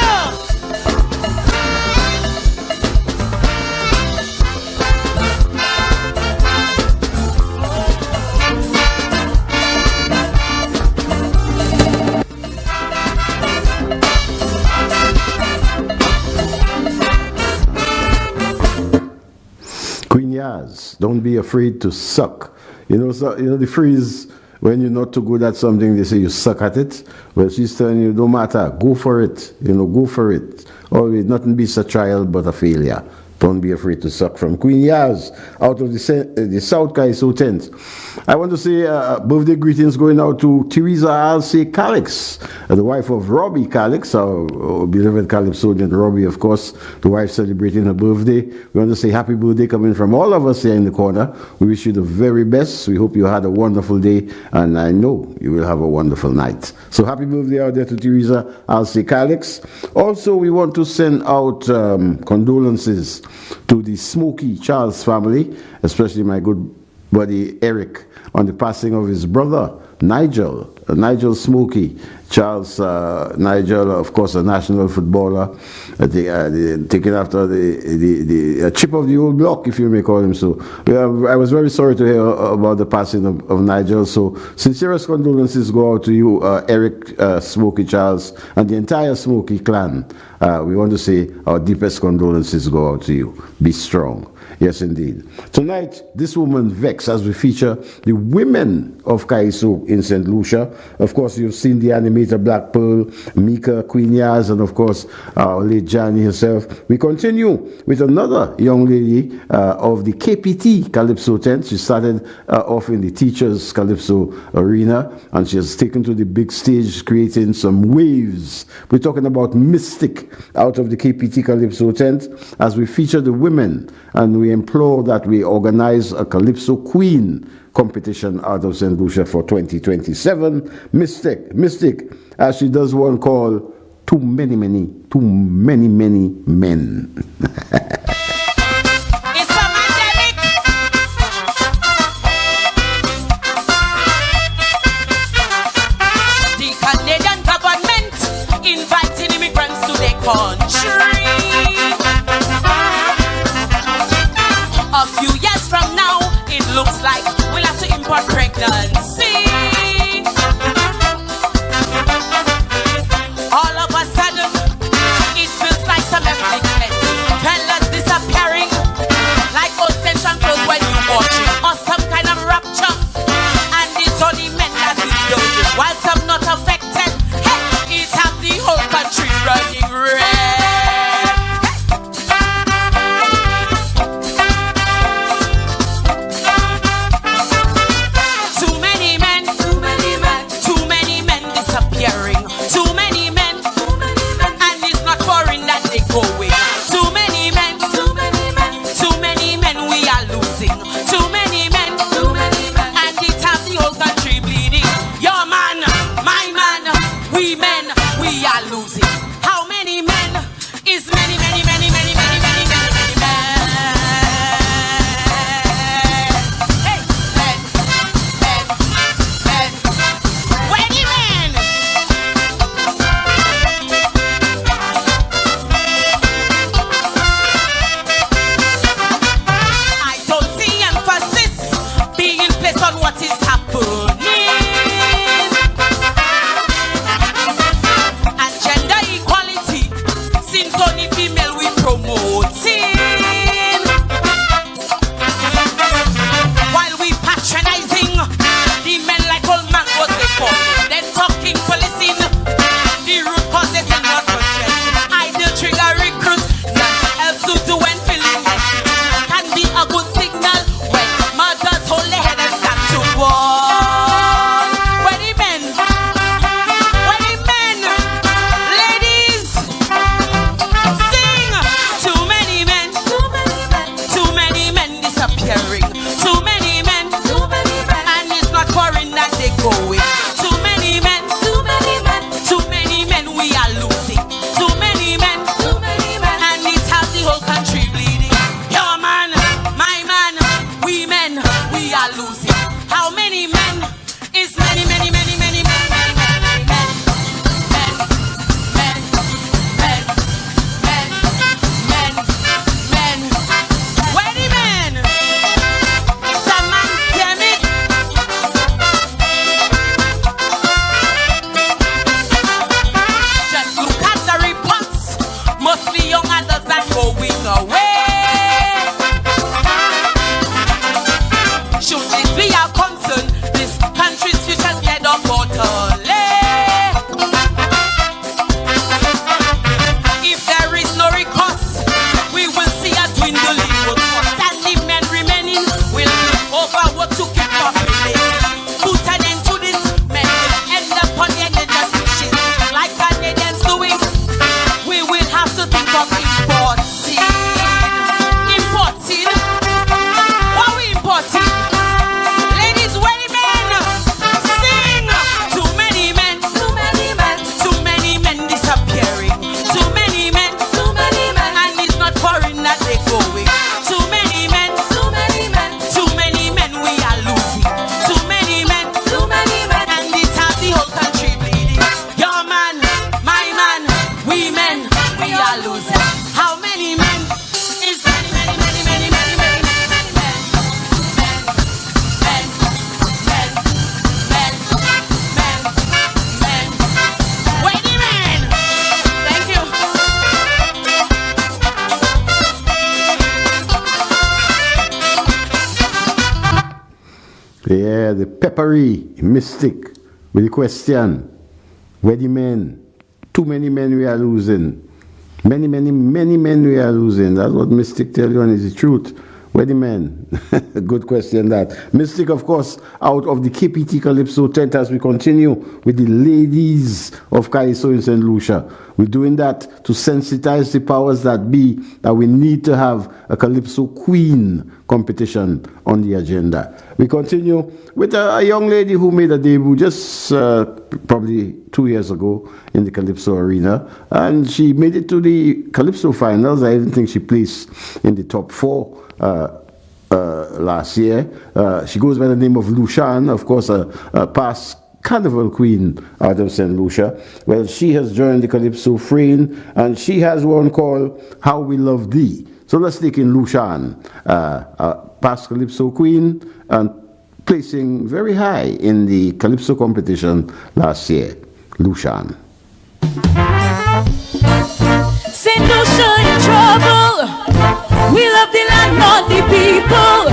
Queen Yaz, don't be afraid to suck. You know, so, you know the phrase, when you're not too good at something, they say you suck at it. Well, she's telling you, no matter, go for it. Go for it. Always, nothing beats a trial but a failure. Don't be afraid to suck. From Queen Yaz, out of the South Kaiso tent. I want to say birthday greetings going out to Teresa Alce Calix, the wife of Robbie Calix, our beloved CALYPSO Robbie, of course, the wife celebrating her birthday. We want to say happy birthday coming from all of us here in the corner. We wish you the very best. We hope you had a wonderful day, and I know you will have a wonderful night. So happy birthday out there to Teresa Alce Calix. Also, we want to send out condolences to the Smokey Charles family, especially my good buddy Eric, on the passing of his brother Nigel Smokey Charles. Nigel, of course, a national footballer, taken after the chip of the old block, if you may call him so. I was very sorry to hear about the passing of Nigel, so sincerest condolences go out to you, Eric Smokey Charles, and the entire Smokey clan. We want to say our deepest condolences go out to you. Be strong. Yes, indeed. Tonight, this woman Vex, as we feature the women of Kaiso in St. Lucia. Of course, you've seen the animator Black Pearl, Mika, Queen Yaz, and of course, our late Johnny herself. We continue with another young lady of the KPT Calypso tent. She started off in the Teachers Calypso arena, and she has taken to the big stage, creating some waves. We're talking about Mystic out of the KPT Calypso tent, as we feature the women, and we implore that we organize a Calypso Queen competition out of St. Lucia for 2027. Mystic, as she does one called Too Many Men. Country. A few years from now, it looks like we'll have to import pregnancy. All of a sudden, it feels like some ethnic fellas disappearing, like old central clothes when you watching, or some kind of rapture. And it's only men that is doing, while some not affected. Hey, it have the whole country running red. Too many Yeah, the peppery mystic with the question, where the men? Too many men we are losing. Many men we are losing. That's what Mystic tell you, and it's the truth. Where the men? Good question that. Mystic, of course, out of the KPT Calypso tent as we continue with the ladies of Kaiso in St. Lucia. We're doing that to sensitize the powers that be that we need to have a Calypso Queen competition on the agenda. We continue with a young lady who made a debut just probably 2 years ago in the Calypso arena, and she made it to the Calypso finals. I even think she placed in the top 4 last year. She goes by the name of Lushan, of course, a past Carnival Queen out of St. Lucia. Well, she has joined the Calypso frame, and she has one called How We Love Thee. So let's take in Lushan, past Calypso Queen, and placing very high in the Calypso competition last year. Lushan. St. Lucia in trouble. We love the land, not the people.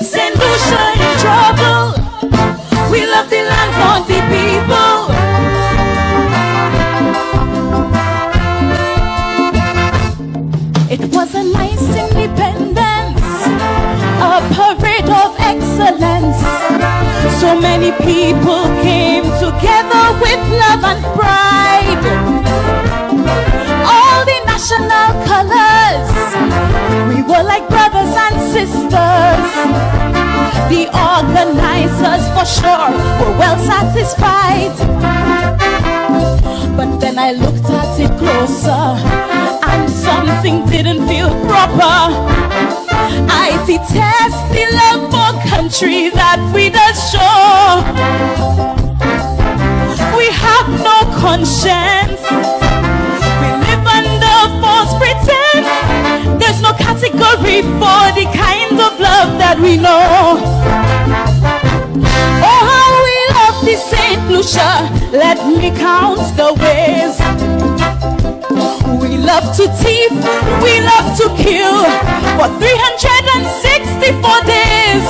St. Lucia in trouble. We love the land, not the people. It was a nice independence, a parade of excellence. So many people came together with love and pride. All the national colors, we were like brothers and sisters. The organizers for sure were well satisfied. But then I looked at it closer and something didn't feel proper. I detest the love for country that we does show. We have no conscience. We live under false pretense. There's no category for the kind of love that we know. Oh, how we love the St. Lucia. Let me count the ways. We love to thief, we love to kill for 364 days.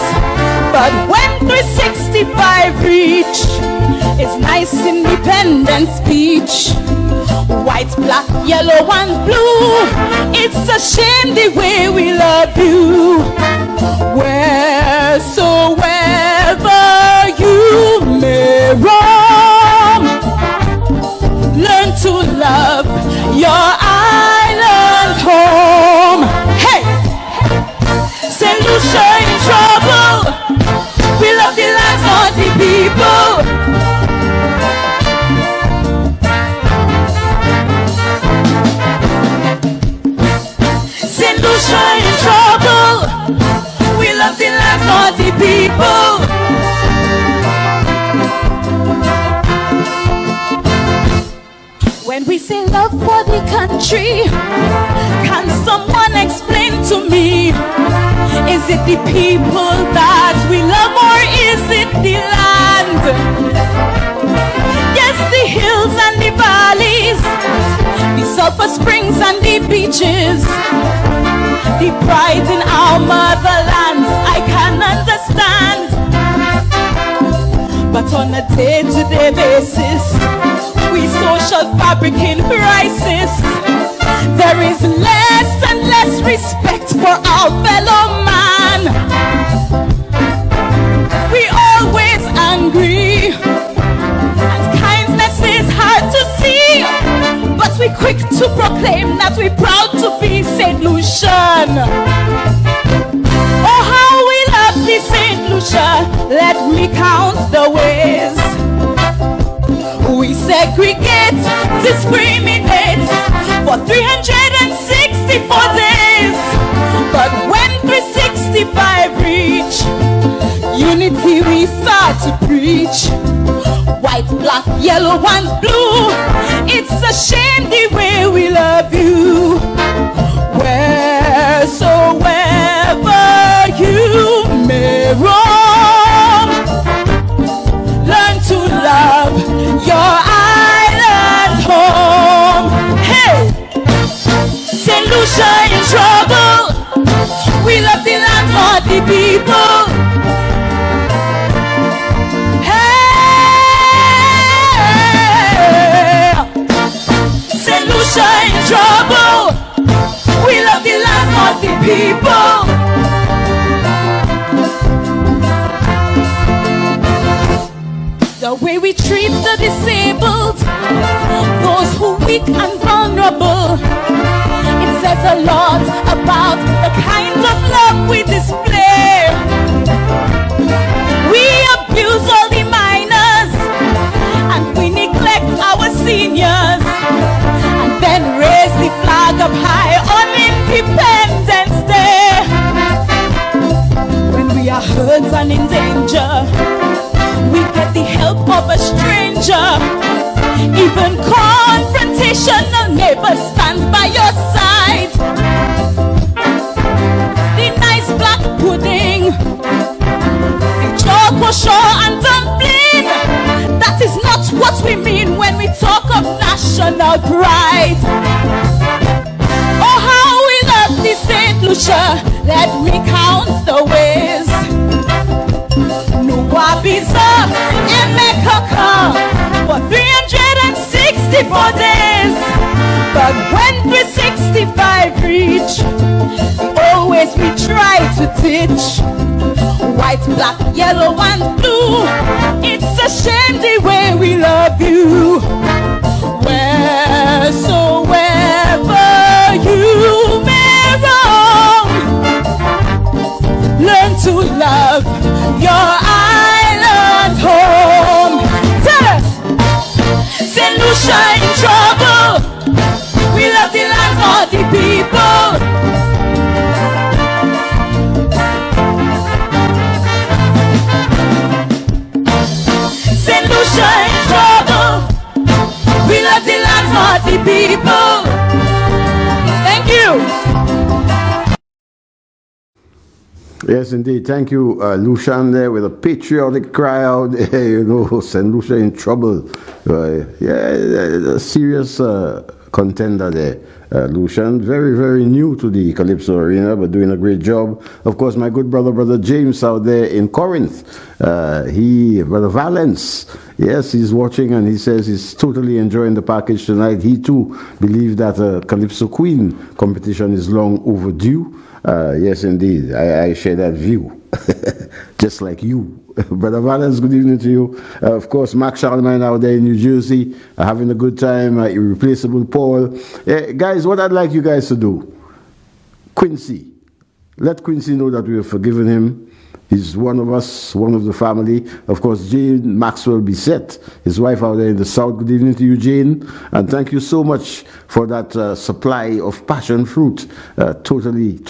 But when 365 reach, it's nice independent speech. White, black, yellow and blue, it's a shame the way we love you. Wheresoever you may roam, learn to love your island home. Hey! St. Lucia in trouble. We love the land, not the people. St. Lucia in trouble. We love the land, not the people. When we say love for the country, can someone explain to me? Is it the people that we love, or is it the land? Yes, the hills and the valleys, the sulfur springs and the beaches, the pride in our motherland, I can understand. But on a day-to-day basis, we social fabric in crisis. There is less and less respect for our fellow man. We always angry, and kindness is hard to see. But we quick to proclaim that we're proud to be St. Lucian. Oh, how we love the St. Lucia. Let me count the ways. We segregate, discriminate for 364 days. But when 365 reach, unity we start to preach. White, black, yellow and blue, it's a shame the way we love you. Wheresoever you may roam, learn to love your island home. Hey! trouble. We love the land, not the people. The way we treat the disabled, those who weak and vulnerable, it says a lot about the kind of love we display. We abuse all the minors and we neglect our seniors, and then raise the flag up high on Independence Day. When we are hurt and in danger, we get the help of a stranger. Even confrontational neighbors stand by your side. The nice black pudding, the choco and dumpling, that is not what we mean when we talk of national pride. Oh, how we love the St. Lucia, let me count the ways. Nuwabiza, Emekaka, for 364 days. But when 365 reach, always we try to teach. White, black, yellow and blue, it's a shame the way we love you. Wheresoever you may roam, learn to love your island home. Tell us, St. Lucia in trouble. We love the land for the people. St. Lucia in trouble. We love the land for the people. Thank you. Yes, indeed. Thank you, Lucian, there with a patriotic cry out. You know, St. Lucia in trouble. Yeah, a serious contender there. Lucian, very, very new to the Calypso arena, but doing a great job. Of course, my good brother James out there in Corinth. Brother Valence, yes, he's watching and he says he's totally enjoying the package tonight. He too believes that a Calypso Queen competition is long overdue. Yes, indeed. I share that view. Just like you. Brother Valence, good evening to you. Of course, Max Charlemagne out there in New Jersey, having a good time. Irreplaceable Paul. Guys, what I'd like you guys to do, Quincy, let Quincy know that we have forgiven him. He's one of us, one of the family. Of course, Jane Maxwell Bissett, his wife out there in the south. Good evening to you, Jane. And thank you so much for that supply of passion fruit. Totally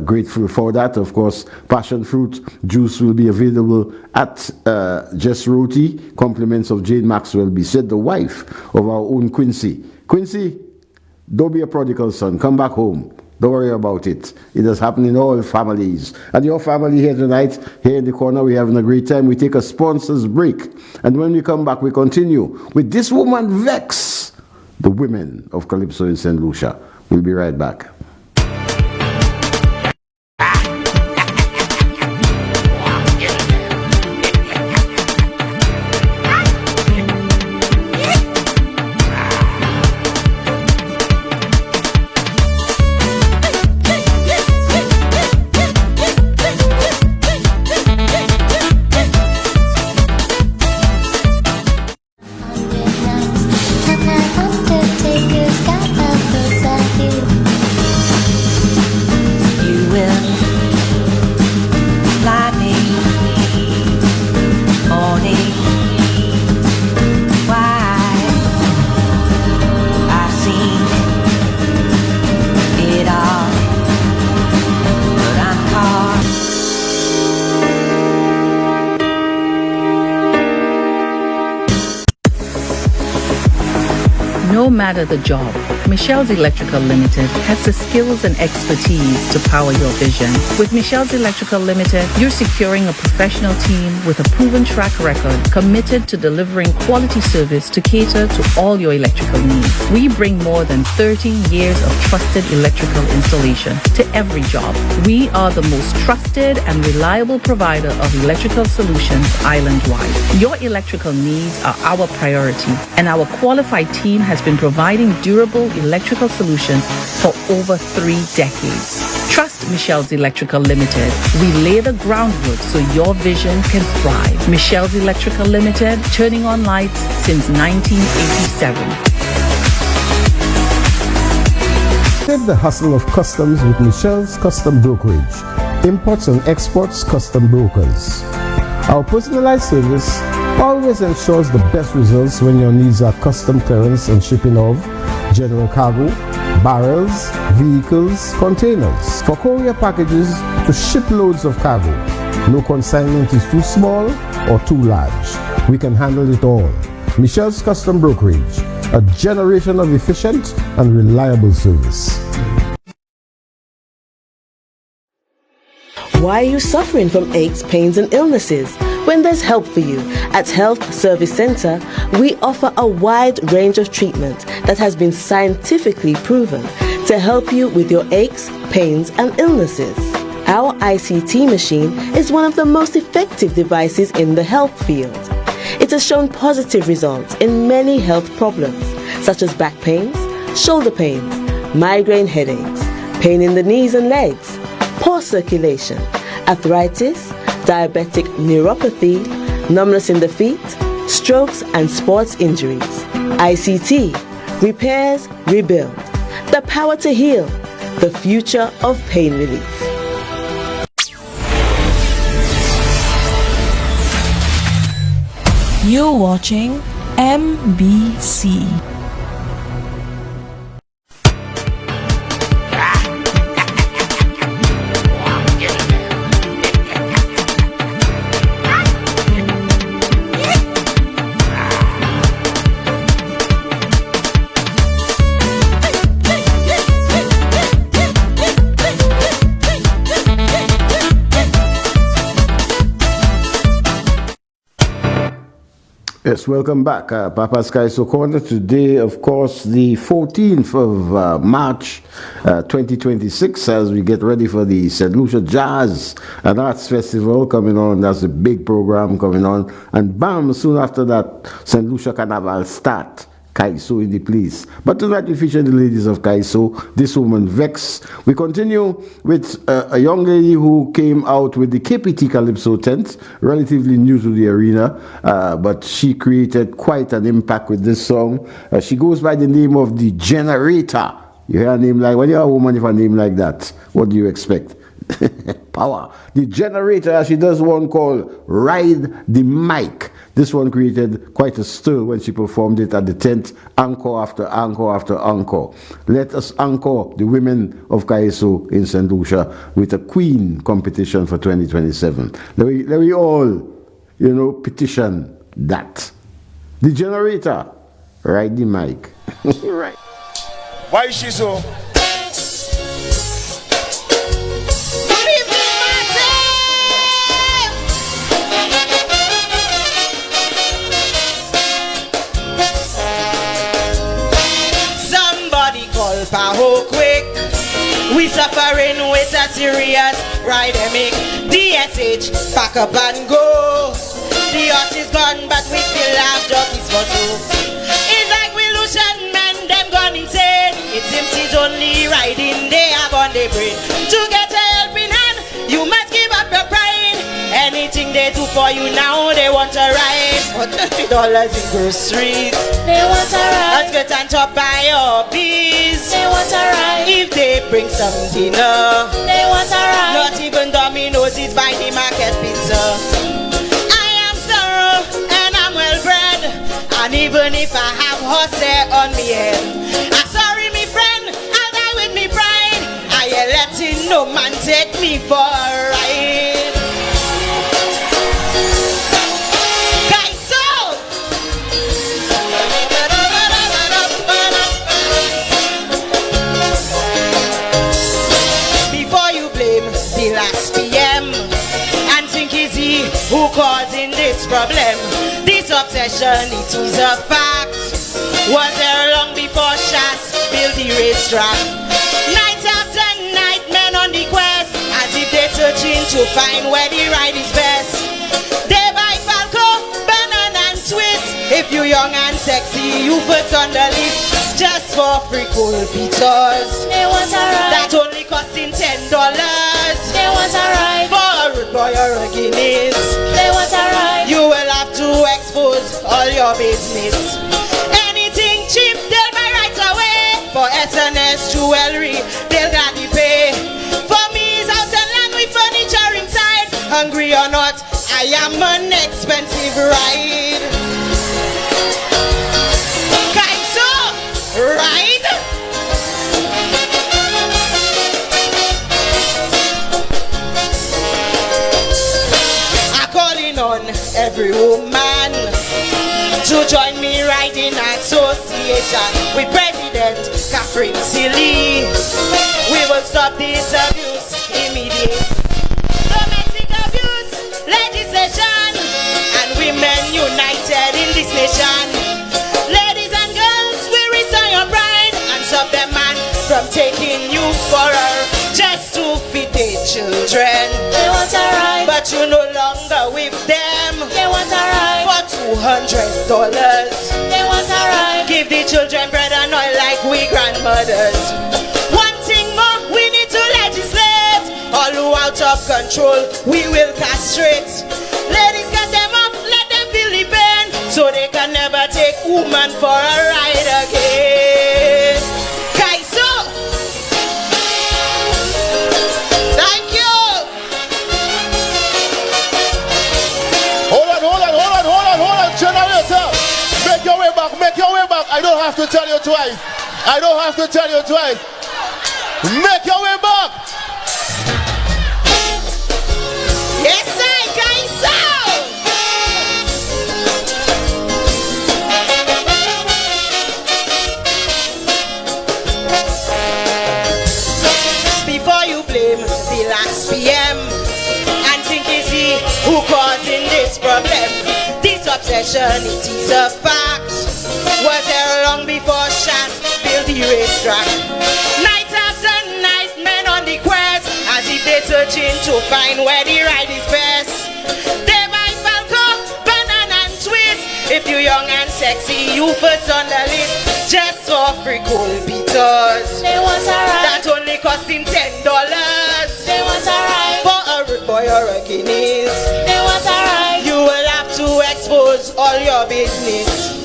grateful for that. Of course, passion fruit juice will be available at Just Roti. Compliments of Jane Maxwell Bissett, the wife of our own Quincy. Quincy, don't be a prodigal son. Come back home. Don't worry about it. It has happened in all families. And your family here tonight, here in the corner, we're having a great time. We take a sponsor's break. And when we come back, we continue with this woman, Vex, the women of Calypso in St. Lucia. We'll be right back. No matter the job, Michelle's Electrical Limited has the skills and expertise to power your vision. With Michelle's Electrical Limited, you're securing a professional team with a proven track record committed to delivering quality service to cater to all your electrical needs. We bring more than 30 years of trusted electrical installation to every job. We are the most trusted and reliable provider of electrical solutions island-wide. Your electrical needs are our priority, and our qualified team has been providing durable electrical solutions for over 3 decades. Trust Michelle's Electrical Limited. We lay the groundwork so your vision can thrive. Michelle's Electrical Limited, turning on lights since 1987. Save the hustle of customs with Michelle's Custom Brokerage, imports and exports custom brokers. Our personalized service always ensures the best results when your needs are custom clearance and shipping of general cargo, barrels, vehicles, containers. For courier packages to ship loads of cargo, no consignment is too small or too large. We can handle it all. Michelle's Custom Brokerage, a generation of efficient and reliable service. Why are you suffering from aches, pains, and illnesses? When there's help for you. At Health Service Center, we offer a wide range of treatment that has been scientifically proven to help you with your aches, pains, and illnesses. Our ICT machine is one of the most effective devices in the health field. It has shown positive results in many health problems, such as back pains, shoulder pains, migraine headaches, pain in the knees and legs, poor circulation, arthritis, diabetic neuropathy, numbness in the feet, strokes and sports injuries. ICT, repairs, rebuild. The power to heal, the future of pain relief. You're watching MBC. Yes, welcome back. Papa's Kaiso Corner. Today, of course, the 14th of March 2026, as we get ready for the St. Lucia Jazz and Arts Festival coming on. That's a big program coming on. And bam, soon after that, St. Lucia Carnival start. Kaiso in the place. But tonight we feature the ladies of Kaiso, this woman Vex. We continue with a young lady who came out with the KPT CALYPSO tent, relatively new to the arena, but she created quite an impact with this song. She goes by the name of The Generator. You hear a name like, when you're a woman with a name like that, what do you expect? Power. The Generator, she does one called Ride the Mic. This one created quite a stir when she performed it at the tent, encore after encore after encore. Let us anchor the women of Kaiso in St. Lucia with a Queen competition for 2027. Let we all, petition that. The Generator, Ride the Mic. Right. Why is she so? Paho quick, we suffering with a serious rhythmic. DSH, pack up and go. The horse is gone, but we still have jockeys for two. It's like we Lucian men, them gone insane. It seems he's only riding, they have on the brain. To get a helping hand, you must give up your pride. Anything they do for you now, they want a ride. For $30 in groceries, they want a ride. Let's get on top by your bees. They want a ride. If they bring some dinner, they want a ride. Not even Domino's is by the market pizza. I am thorough and I'm well bred, and even if I have horse hair on me head, I'm sorry me friend, I'll die with me pride. I ain't letting no man take me for a ride. problem. This obsession, it is a fact. Was there long before Shas built the racetrack? Night after night, men on the quest, as if they're searching to find where the ride is best. They buy Falco, banana and twist. If you young and sexy, you first on the list. Just for free cool pizzas. They want a ride. That only costing $10. They want a ride. For a rude boy or a Guinness. They want a ride. You will have to expose all your business. Anything cheap, they'll buy right away. For SNS jewelry, they'll gladly pay. For me, it's house and land with furniture inside. Hungry or not, I am an expensive ride. Kaiso, ride. I'm calling on every woman to join me riding association with President Catherine Silly. We will stop this abuse immediately. Domestic abuse legislation and women united in this nation. Ladies and girls, we restore your pride and stop them man from taking you for her just to feed their children. They want a ride. But you no longer with them. They want a ride. For $200. They want a ride. Give the children bread and oil like we grandmothers. One thing more, we need to legislate. All who out of control, we will castrate. Ladies, get them up, let them feel the pain, so they can never take woman for a ride again. Kaiso! Thank you! Hold on, generator. Make your way back, make your way back. I don't have to tell you twice. I don't have to tell you twice. Make your way back. Yes, I Kaiso! Before you blame the last PM and think it's he who causing this problem, this obsession, it is a fact. Was there long before Shas built the racetrack? Night after night, men on the quest, as if they're searching to find where the ride is best. They buy Falco, banana and twist. If you young and sexy, you first on the list. Just for free cool pizzas. They want a ride. That only costing $10. They want a ride. For a rude boy or a Guinness. They want a ride. You will have to expose all your business.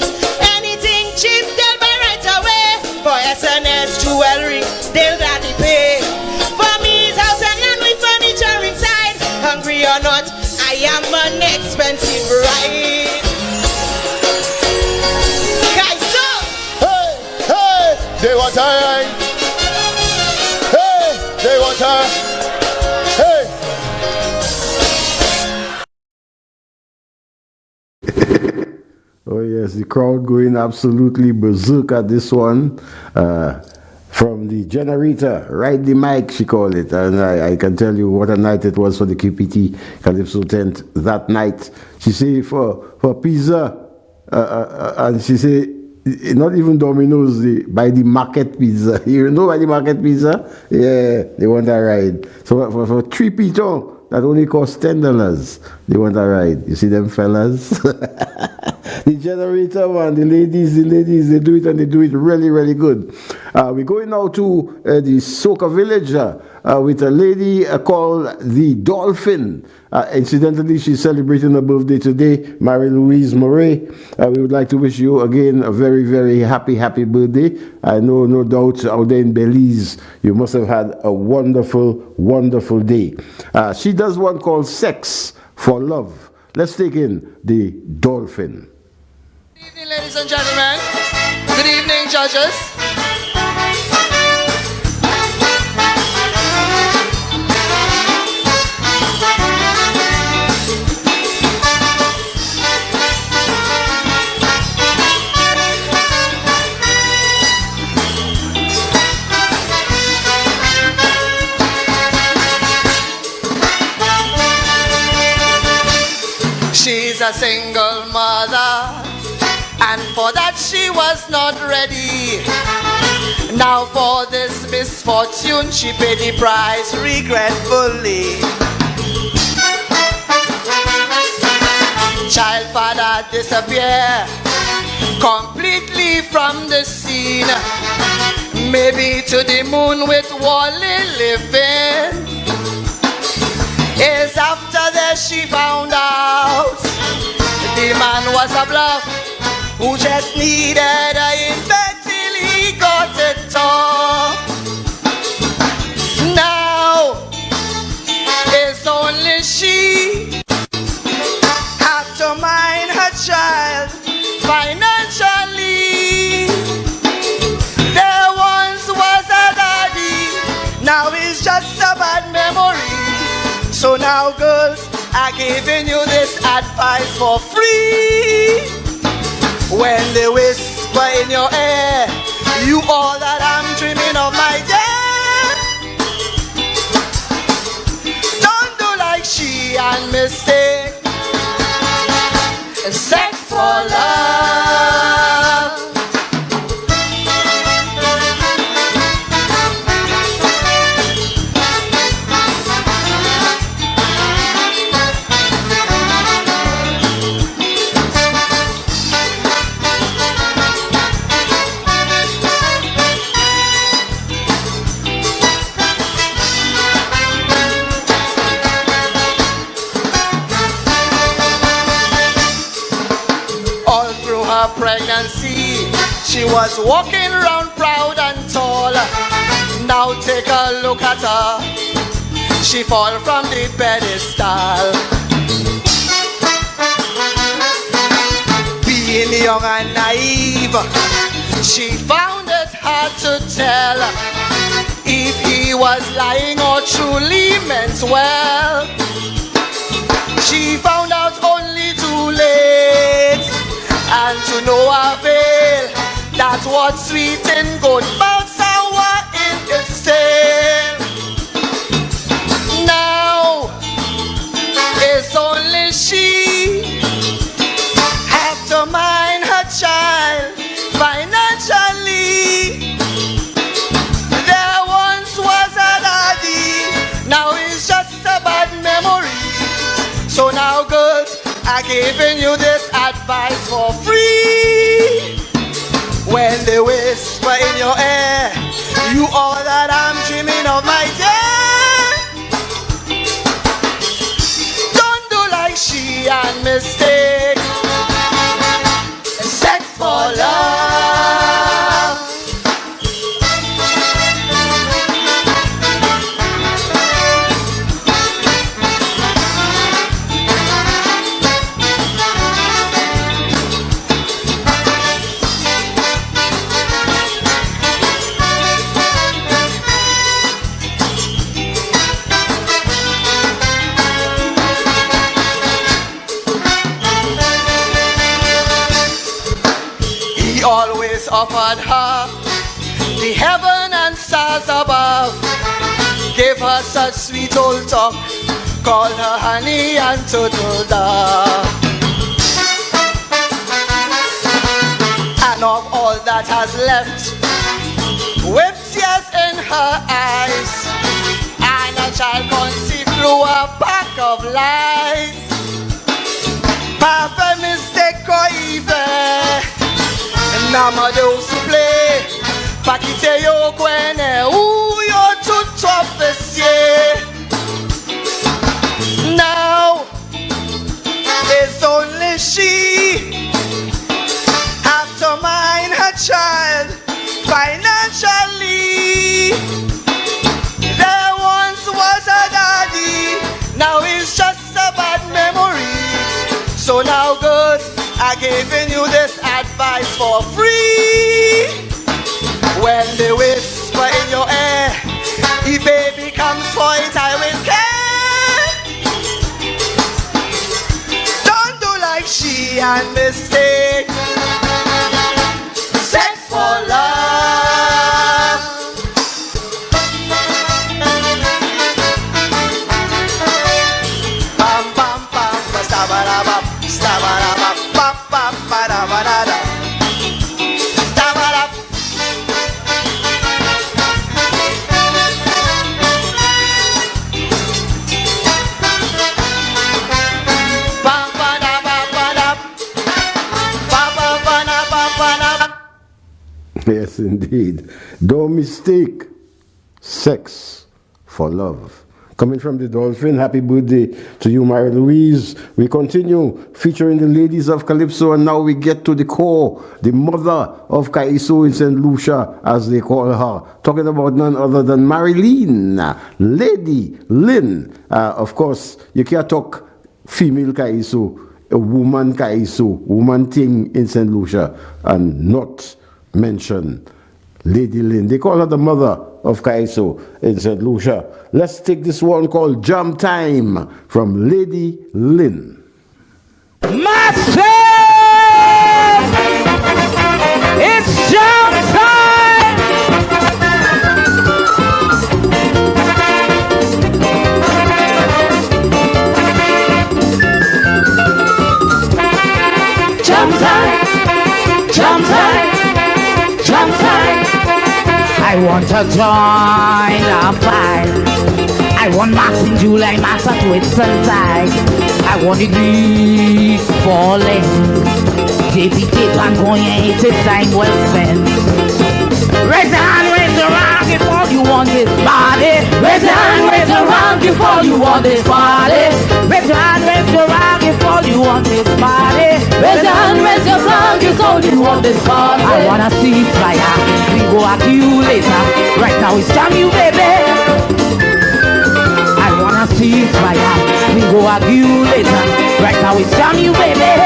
Anything cheap, they'll buy right away. For SNS jewelry, they'll gladly pay. For me, it's house and land with furniture inside. Hungry or not, I am an expensive ride. Kaiso! Hey, hey, they want a ride. Hey, they want a. Hey. Oh yes, the crowd going absolutely berserk at this one. From the generator, right the mic, she called it. And I can tell you what a night it was for the QPT Calypso tent that night. She say for pizza, and she say, not even Domino's, by the market pizza. You know by the market pizza? Yeah, they want a ride. So for 3 pigeons, that only costs $10. They want a ride. You see them fellas? The generator one, the ladies, they do it and they do it really, really good. We're going now to the Soca village with a lady called the Dolphin. Incidentally, she's celebrating her birthday today, Mary Louise Murray. We would like to wish you again a very, very happy birthday. I know, no doubt, out there in Belize, you must have had a wonderful, wonderful day. She does one called Sex for Love. Let's take in the Dolphin. Good evening, ladies and gentlemen. Good evening, judges. She's a single mother, and for that she was not ready. Now for this misfortune she paid the price regretfully. Child father disappear completely from the scene. Maybe to the moon with Wally living. Is after that she found out the man was a bluff who just needed a invent till he got it off. Now it's only she have to mind her child financially. There once was a daddy, now it's just a bad memory. So now girls, I'm giving you this advice for free. When they whisper in your ear, you all that I'm dreaming of, my dear. Don't do like she and mistake sex for love. Pregnancy, she was walking around proud and tall. Now take a look at her, she fall from the pedestal. Being young and naive, she found it hard to tell if he was lying or truly meant well. She found out only too late, and to no avail, that what sweet and good but sour in its tail. Now it's only she have to mind her child financially. There once was a daddy, now it's just a bad memory. So now girls, I'm giving you this advice for free. When they whisper in your ear, you all that I'm dreaming of, my dear. Don't do like she and mistake sex for love. Always offered her the heaven and stars above. Gave her such sweet old talk, called her honey and turtle dove. And of all that has left, with tears in her eyes, and a child conceived through a pack of lies. Perfect mistake or even Nama de usuple Pakite yo kwene Uyo tutopesye. Now it's only she have to mind her child financially. There once was a daddy, now it's just a bad memory. So now girls, I'm giving you this advice for free. When they whisper in your ear, if baby comes for it, I will care. Don't do like she and mistake sex for love. Bam bam bam, stabba bam, stabba. Yes, indeed. Don't mistake sex for love. Coming from the Dolphin, happy birthday to you, Mary Louise. We continue featuring the ladies of Calypso, and now we get to the core, the mother of Kaiso in St. Lucia, as they call her. Talking about none other than Marilyn, Lady Lynn. Of course, you can't talk female Kaiso, a woman Kaiso, woman thing in St. Lucia, and not mention Lady Lynn. They call her the mother of Kaiso in St. Lucia. Let's take this one called Jam Time from Lady Lynn. Myself, it's jam time. Jam time, jam time, jam time. I want to join the fight. I want Max in July, Max at Whitsuntide. I want the Greek falling. JP tape and going, it's a time well spent. Raise the hand, raise the rock if all you want is body. Raise the hand, raise the rock if all you want is body. Raise the hand, raise the rock if all you want is body. Raise the hand, raise the rock if all you want is body. I wanna see fire, we go at you later. Right now it's time you, baby. I wanna see fire, we go at you later. Right now it's time you, baby.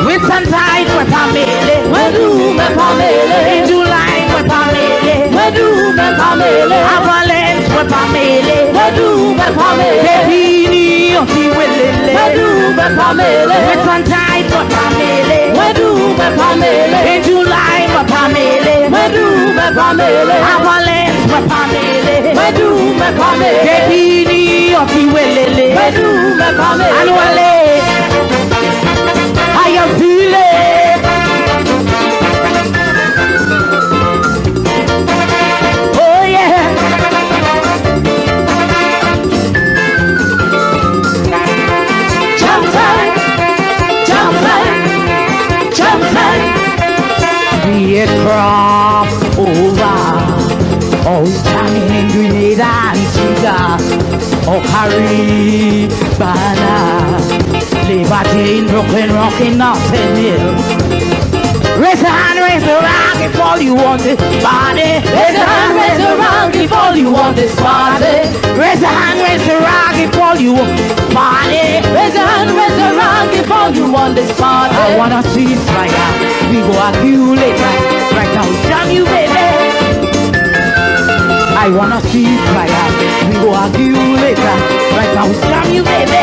With some time, we're family. We're doom and family. In July, we're family. We're doom and family. Avalanche, we're family. We're doom and family. Pepini, Oti, Willile. We're doom and family. With some time, we're family. We're doom and family. In July, we're family. We're doom and family. Avalanche, we're family. We're doom and family. Pepini, Oti, Willile. We're doom and family. Annually. How you feeling? Oh yeah. Jump time, jump time, jump time. Be it crop over, or standing in Grenada and Antigua, or Caribana. Liberty in Brooklyn, rocking Northern Hill. Raise the hand, raise the rock if all you want is body. Raise the hand, raise the rock if all you want is body. Raise the hand, raise the rock if all you want body. Raise the hand, raise the rock if all you want is body. I wanna see fire, we go at you later. Right now it's time you, baby. I wanna see fire, we go at you later. Right now it's time you, baby.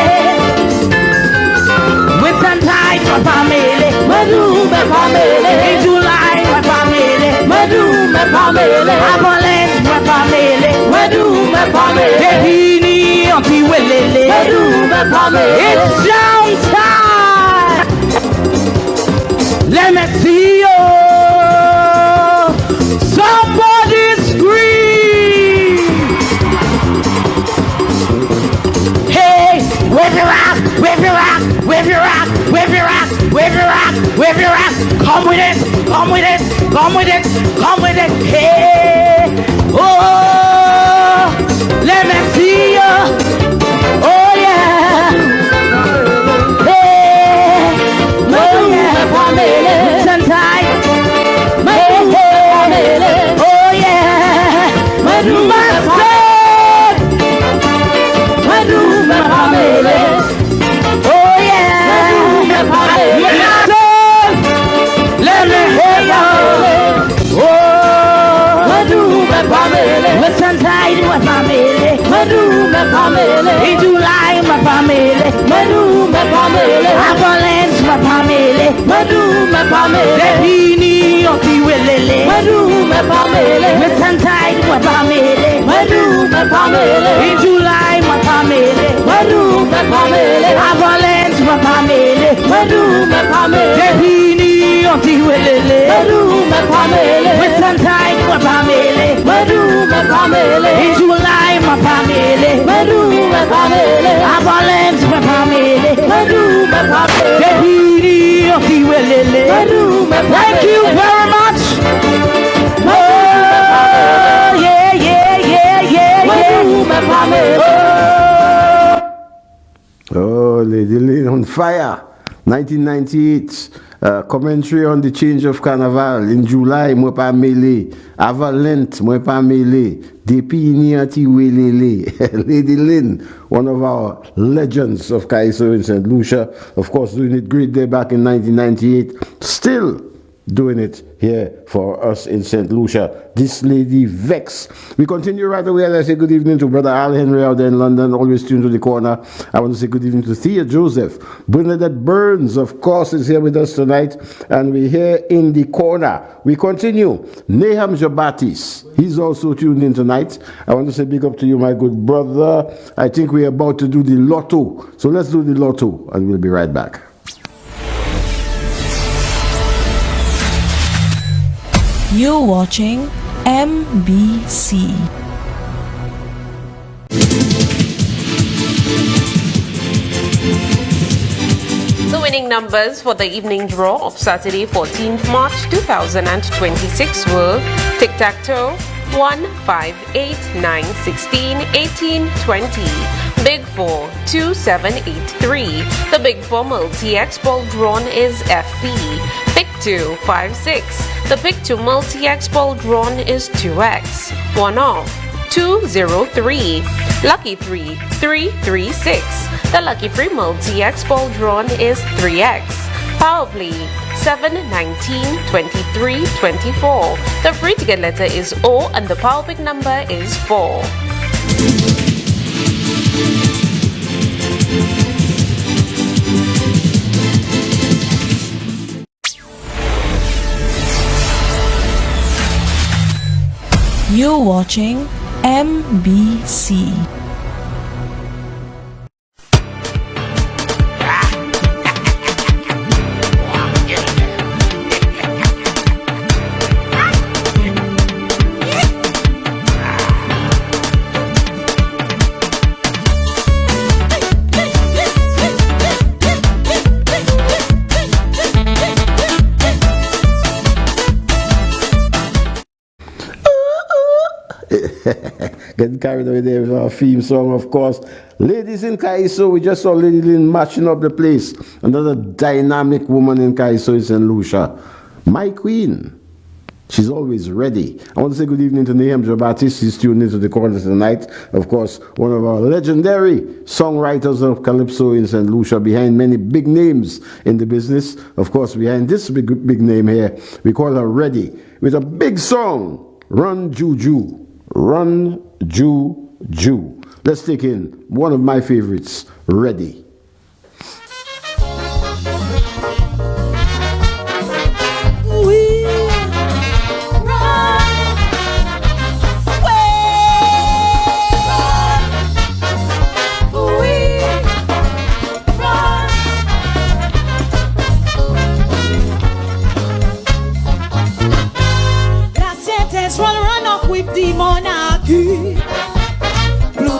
With some time, my family. We're doom and family. In July, my family. We're doom and family. Avalanche, my family. We're doom and family. Pepini, Auntie Willile. We're doom and family. It's jam time. Let me see you. Somebody scream. Hey, wave your rock, wave your rock, wave your rock, wave your rock, wave your rock, wave your rock. Come with it, come with it, come with it, come with it. Hey, oh, let me see you. Oh yeah. Hey, oh yeah. Sometime. Oh yeah. Myself. Oh yeah. Let me hear you. Oh, listen tight, my family. In July, my family. Avalanche, my family. Pepini, Oti, Willile. Listen tight, my family. In July, my family. Avalanche, my family. Pepini, Oti, Willile. Listen tight, my family. In July, my family. Avalanche, my family. Pepini, Oti, Willile. Thank you very much. fire. 1998, commentary on the change of Carnival. In July, moi pas mêlé. Avant Lent, moi pas mêlé. Depuis Niati Welele. Lady Lynn, one of our legends of Kaiso in St. Lucia. Of course, doing it great there back in 1998. Still doing it here for us in St. Lucia. This lady Vex. We continue right away. I say good evening to Brother Al Henry out there in London, always tuned to the corner. I want to say good evening to Thea Joseph. Bernadette Burns, of course, is here with us tonight, and we're here in the corner. We continue. Nahum Jabatis, he's also tuned in tonight. I want to say big up to you, my good brother. I think we're about to do the lotto. So let's do the lotto, and we'll be right back. You're watching MBC. The winning numbers for the evening draw of Saturday, 14th March 2026 were Tic-Tac-Toe, 1, 5, 8, 9, 16, 18, 20. Big 4, 2, 7, 8, 3. The Big 4 multi-X ball drawn is FP. Pick 2, 5, 6. The Pick 2 multi-X ball drawn is 2X. 1 off, 2, 0, 3. Lucky 3, 3, 3, 6. The Lucky 3 multi-X ball drawn is 3X. Power play 7, 19, 23, 24. The free ticket letter is O and the power pick number is 4. You're watching MBC. Getting carried away there with our theme song, of course. Ladies in Kaiso, we just saw Lady Lynn matching up the place. Another dynamic woman in Kaiso in St. Lucia. My queen. She's always ready. I want to say good evening to Nahum Jabatis. She's tuned into the corner tonight. Of course, one of our legendary songwriters of Calypso in St. Lucia, behind many big names in the business. Of course, behind this big name here, we call her Ready with a big song, Run Juju. Run Juju. Let's take in one of my favorites, Ready.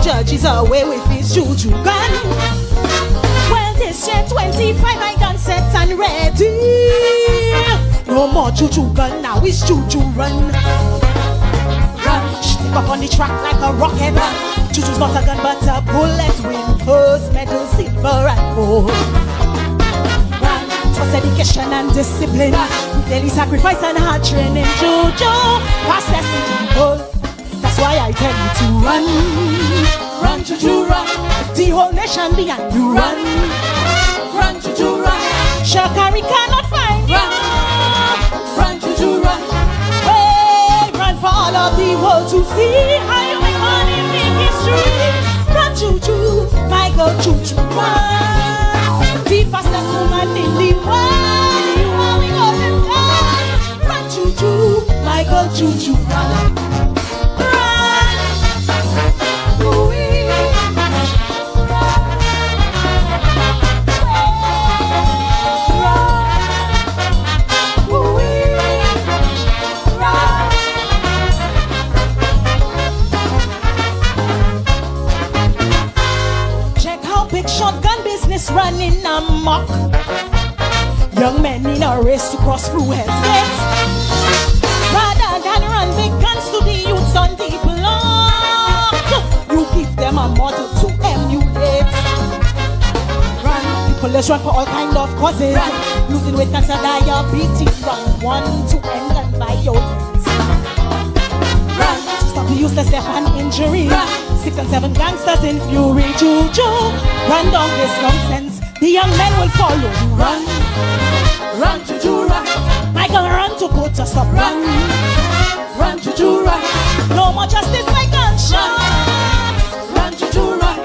Judges away with his juju gun. Well, this year 25, I gun set and ready. No more juju gun, now it's juju run. Run, stick up on the track like a rocket. Juju's not a gun but a bullet. Win first medal, silver and gold. Run, trust dedication and discipline. Daily sacrifice and hard training. Juju, past simple. That's why I tell you to run. Run, Juju, run. The whole nation behind you. Run. Run, Juju, run. Shakari cannot find you. Run, Juju, run. Hey, run for all of the world to see how you make money in history. Run, Juju, my girl, Juju, run. The fastest woman in the world. You are we going down. Run, Juju, my girl, Juju, run. Running amok, young men in a race to cross through hell's gates. Rather than run big guns to the youths on the block, you give them a model to emulate. Run, people Let's run for all kind of causes. Losing weight, cancer, diabetes. Run 1 to end and violence. Run to stop the useless death and injury. 6 and 7 gangsters in fury. Juju, run down this nonsense. The young men will follow. Run, run, Juju, run. Michael, run to put a stop. Run, run, Juju, run. No more justice by gunshot. Run, Juju, run.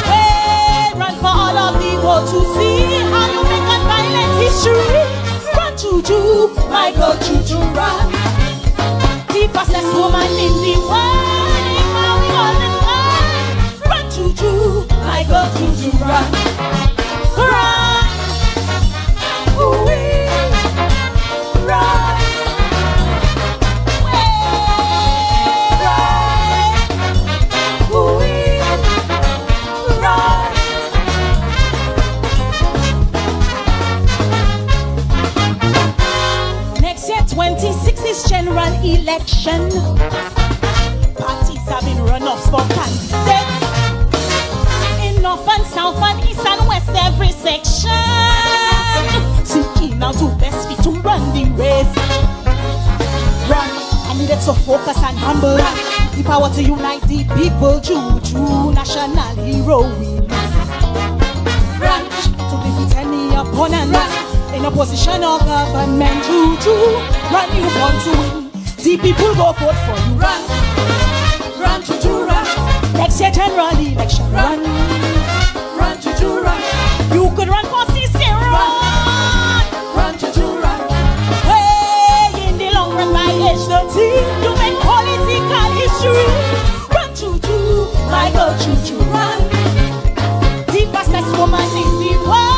Hey, run for all of the world to see how you make non-violent history. Run, Juju, Michael, Juju, run. The fastest woman in the world. How we all in line. Run, Juju, Michael, Juju, run. Run, ooh-wee, run. Next year, 26 is general election. Parties have been run off for candidates in north and south and east and west, every section. Seeking out who best fit to run the race. Run, candidates so focus and humble. The power to unite the people, Juju, national hero. Run to defeat any opponent in opposition or government. Juju, run, you want to win. The people go vote for you. Run, run, Juju, run. Next year general election. Run, run, Juju, run. You could run for CC. Run, run, Juju, run. Hey, in the long run, by age 13, you make political history. Run, Juju, Michael, Juju, run. The fastest woman in the world.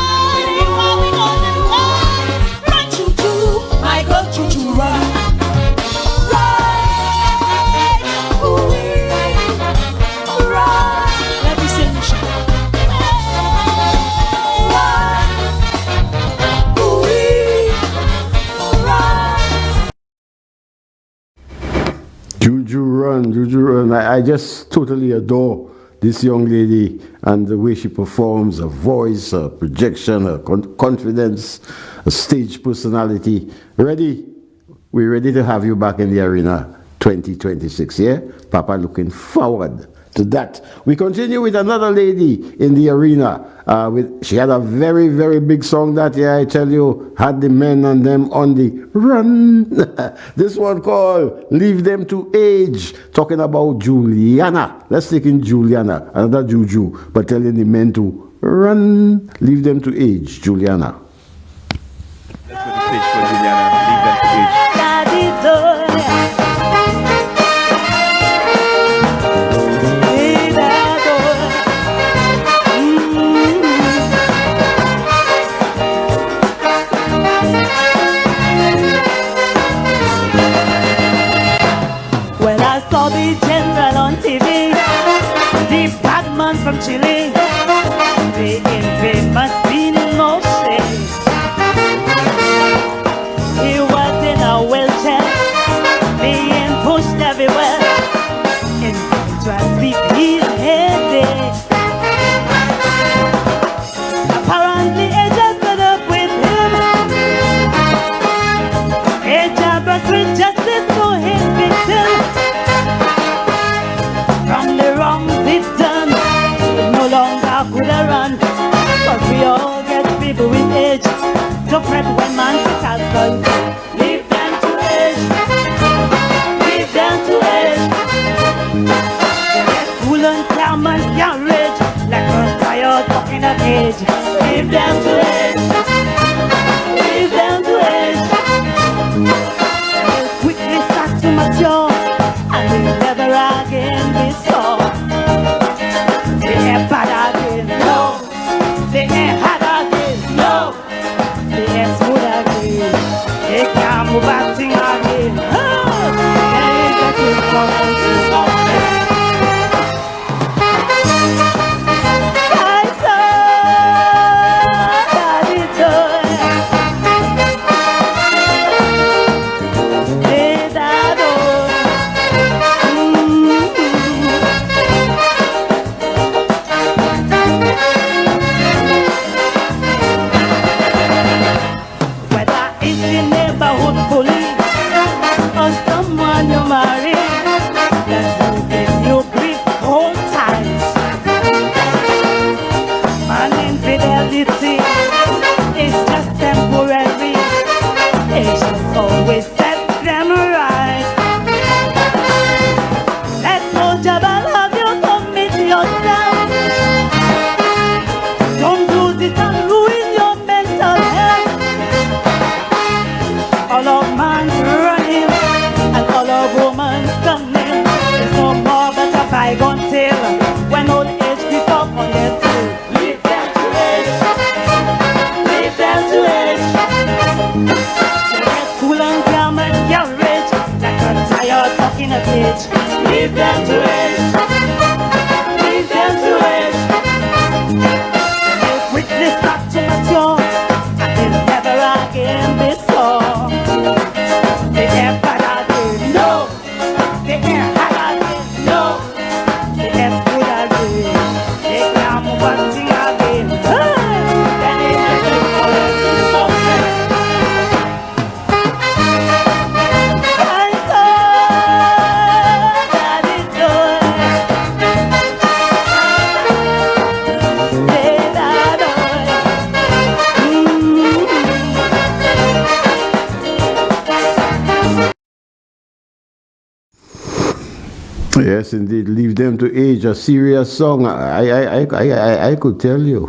How we gonna run? Run, Juju, Michael, Juju, run. Juju run. I just totally adore this young lady and the way she performs, her voice, her projection, her confidence, her stage personality. We're ready to have you back in the arena 2026, yeah? Papa looking forward to that. We continue with another lady in the arena. She had a very, very big song that year, I tell you, had the men and them on the run. This one called Leave Them to Age, talking about Juliana. Let's take in Juliana, another Juju, but telling the men to run, leave them to age, Juliana. Let's go to the stage for Juliana, leave them to age. When I saw the general on TV, the bad man from Chile, the infamous Pinochet, he was in a wheelchair, being pushed everywhere, in contrast he's headed. Apparently it just got up with him. It just with justice for his victim. From the wrongs it's done, it no longer could I run. Cause we all get people with age to fret when man has done. Leave them to age. Leave them to age. Get cool and calm and can't rage like a tired dog in a cage. Leave them to age. Leave them to age. They'll quickly start to mature and will never again be so. They ain't bad again, no. They ain't hard again, no. They ain't smooth again. They can't move a thing again. They ain't getting from to something. Kaiso, fully or someone you marry. That's who gives you grief whole times. Man, infidelity is just temporary. It's just always set them right. Let no jabber have you commit yourself. Don't lose it and ruin your mental health. All of man's running and all of woman's coming. There's no more but a bygone tale. When old age creep up on their tail, leave them to age. Leave them to age. They get cool and calm and get rich like a tired duck in a cage. Leave them to age. Leave them to age. They quickly start to mature and they'll never again be sore. They ain't bad again, no. They ain't hard again, no. They ain't good again. They climb one thing again. Then they just look for something. Kaiso, daddy joy. Say that Yes, indeed. Leave them to age. A serious song. I could tell you.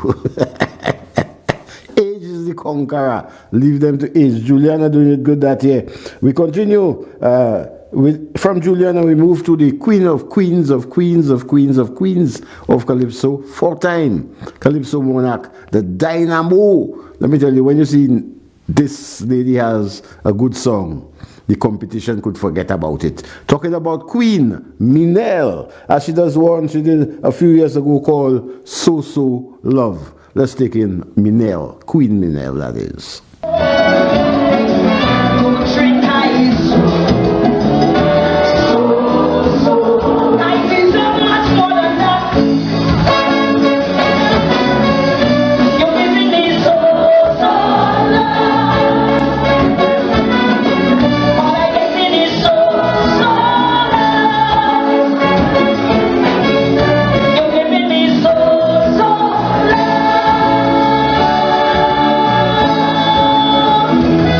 Age is the conqueror. Leave them to age. Juliana doing it good that year. We continue from Juliana. We move to the Queen of Queens of Queens of Queens of Queens of Calypso. 4-time Calypso monarch, the Dynamo. Let me tell you, when you see this lady has a good song, the competition could forget about it. Talking about Queen Minelle, as she does one she did a few years ago called So So Love. Let's take in Minelle, Queen Minelle, that is. So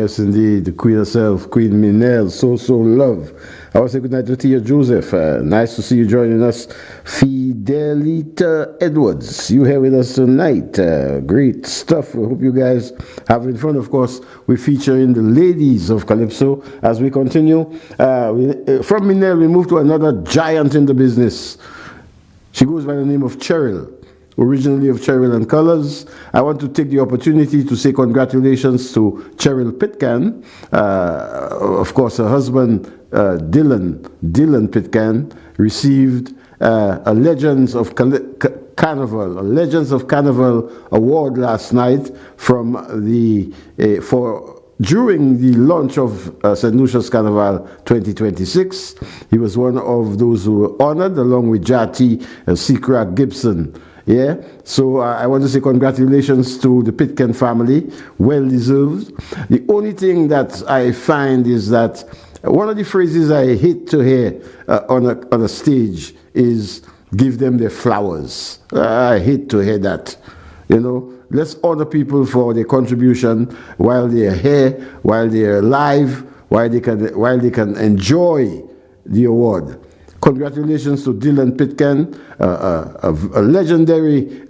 Yes, indeed. The Queen herself, Queen Minelle, so love. I want to say good night to Tia Joseph. Nice to see you joining us. Fidelita Edwards, you here with us tonight. Great stuff. We hope you guys have in front. Of course, we're featuring the ladies of Calypso as we continue. From Minelle, we move to another giant in the business. She goes by the name of Cheryl. Originally of Cheryl and Colors. I want to take the opportunity to say congratulations to Cheryl Pitcairn. Of course, her husband, Dylan Pitcairn, received a Legends of Carnival award last night from during the launch of St. Lucia's Carnival 2026. He was one of those who were honored along with Jati Seacrack Gibson. Yeah, so I want to say congratulations to the Pitcairn family, well deserved. The only thing that I find is that one of the phrases I hate to hear on a stage is give them their flowers. I hate to hear that. You know, let's honor people for their contribution while they're here, while they're alive, while they can enjoy the award. Congratulations to Dylan Pitcairn, a legendary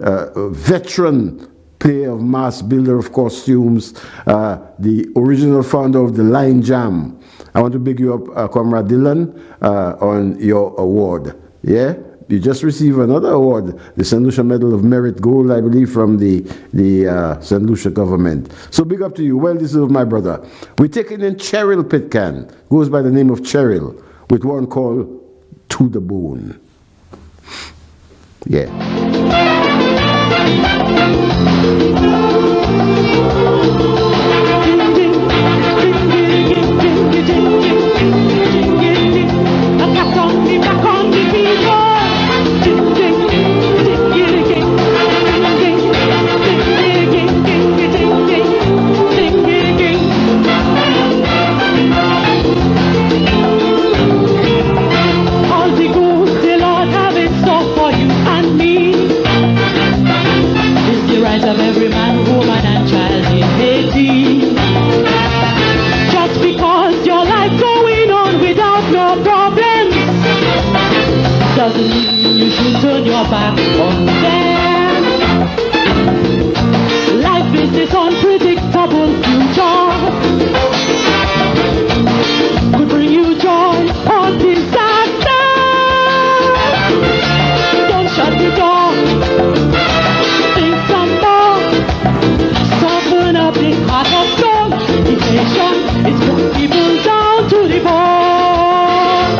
veteran player of mass, builder of costumes, the original founder of the Line Jam. I want to big you up, Comrade Dylan, on your award. Yeah? You just received another award, the St. Lucia Medal of Merit Gold, I believe, from the St. Lucia government. So big up to you. Well deserved, my brother. We're taking in Cheryl Pitcairn, goes by the name of Cheryl, with one called To the Bone. Yeah. Of every man, woman, and child in Haiti. Just because your life going on without no problems doesn't mean you should turn your back on them. Life is this unpredictable future. Could bring you joy or disaster. Don't shut the door. Heart of stone, inflation is putting people down to the bone.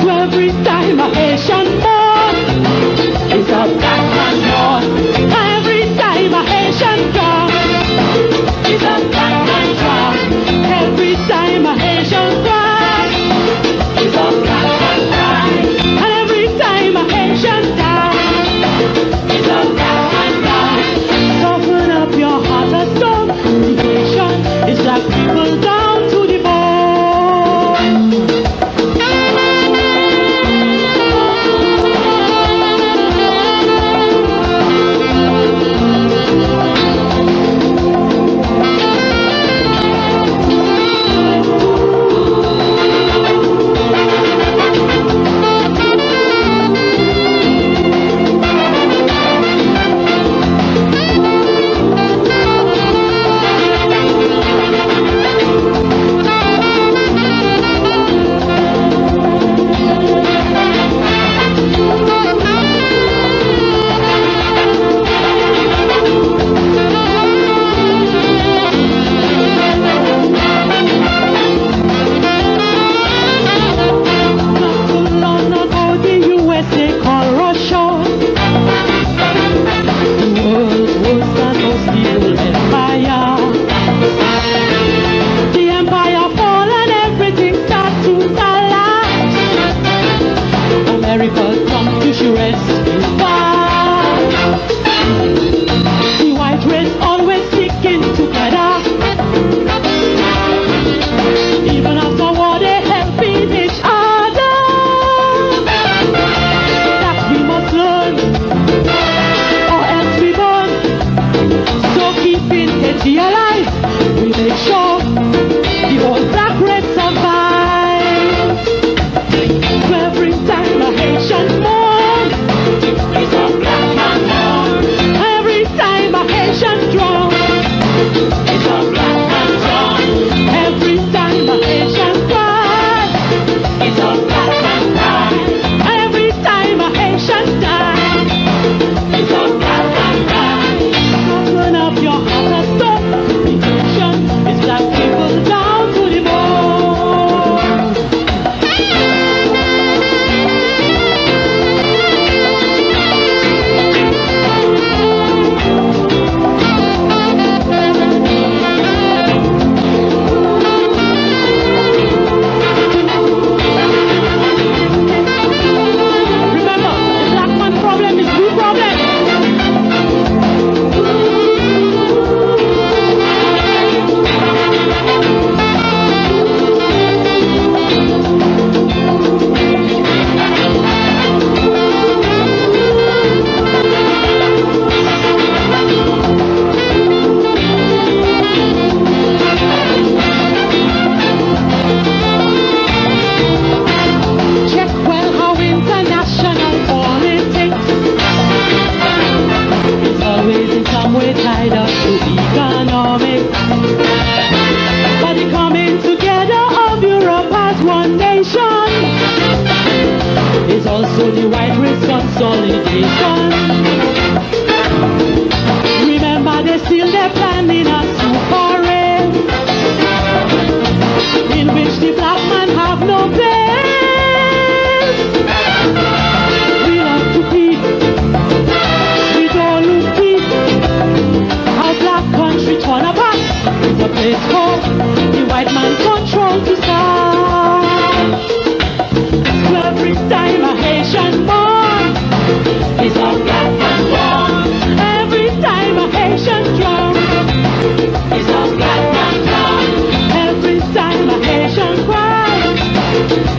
So every time a Haitian born is a So the white race consolidation. Remember they still they're planning a super race in which the black man have no place. We love to peace, we don't lose peace. Our black country torn apart is a place for the white man control to start. So every time a Haitian born is a black man born. Every time a Haitian drum is a black man drum. Every time a Haitian cry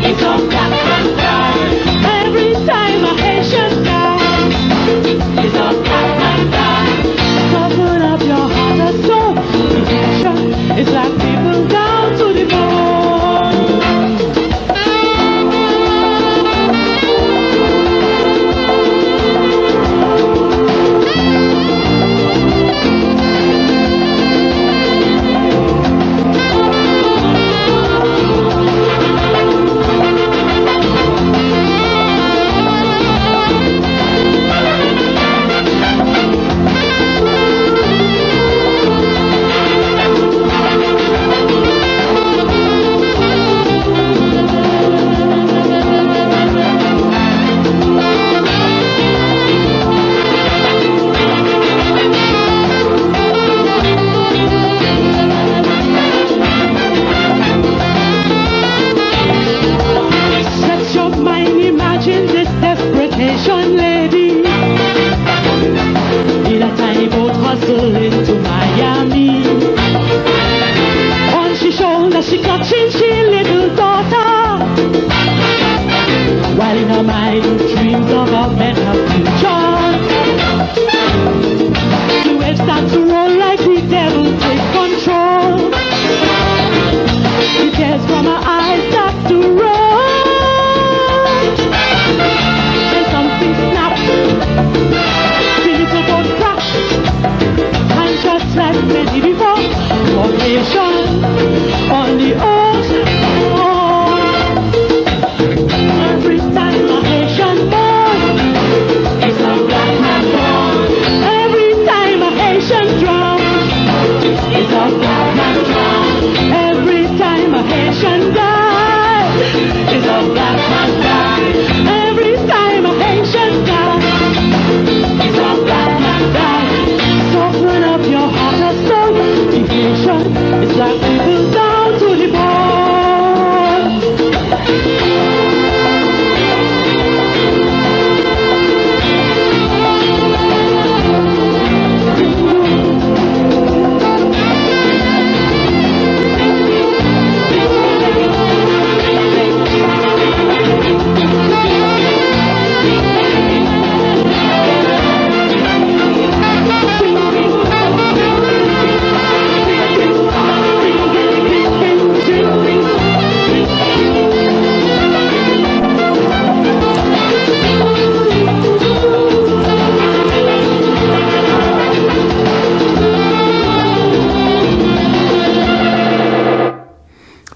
is a black man cry. Every time a Haitian die is a black man die. Open up your heart and soul. Redemption is like people down to the bone.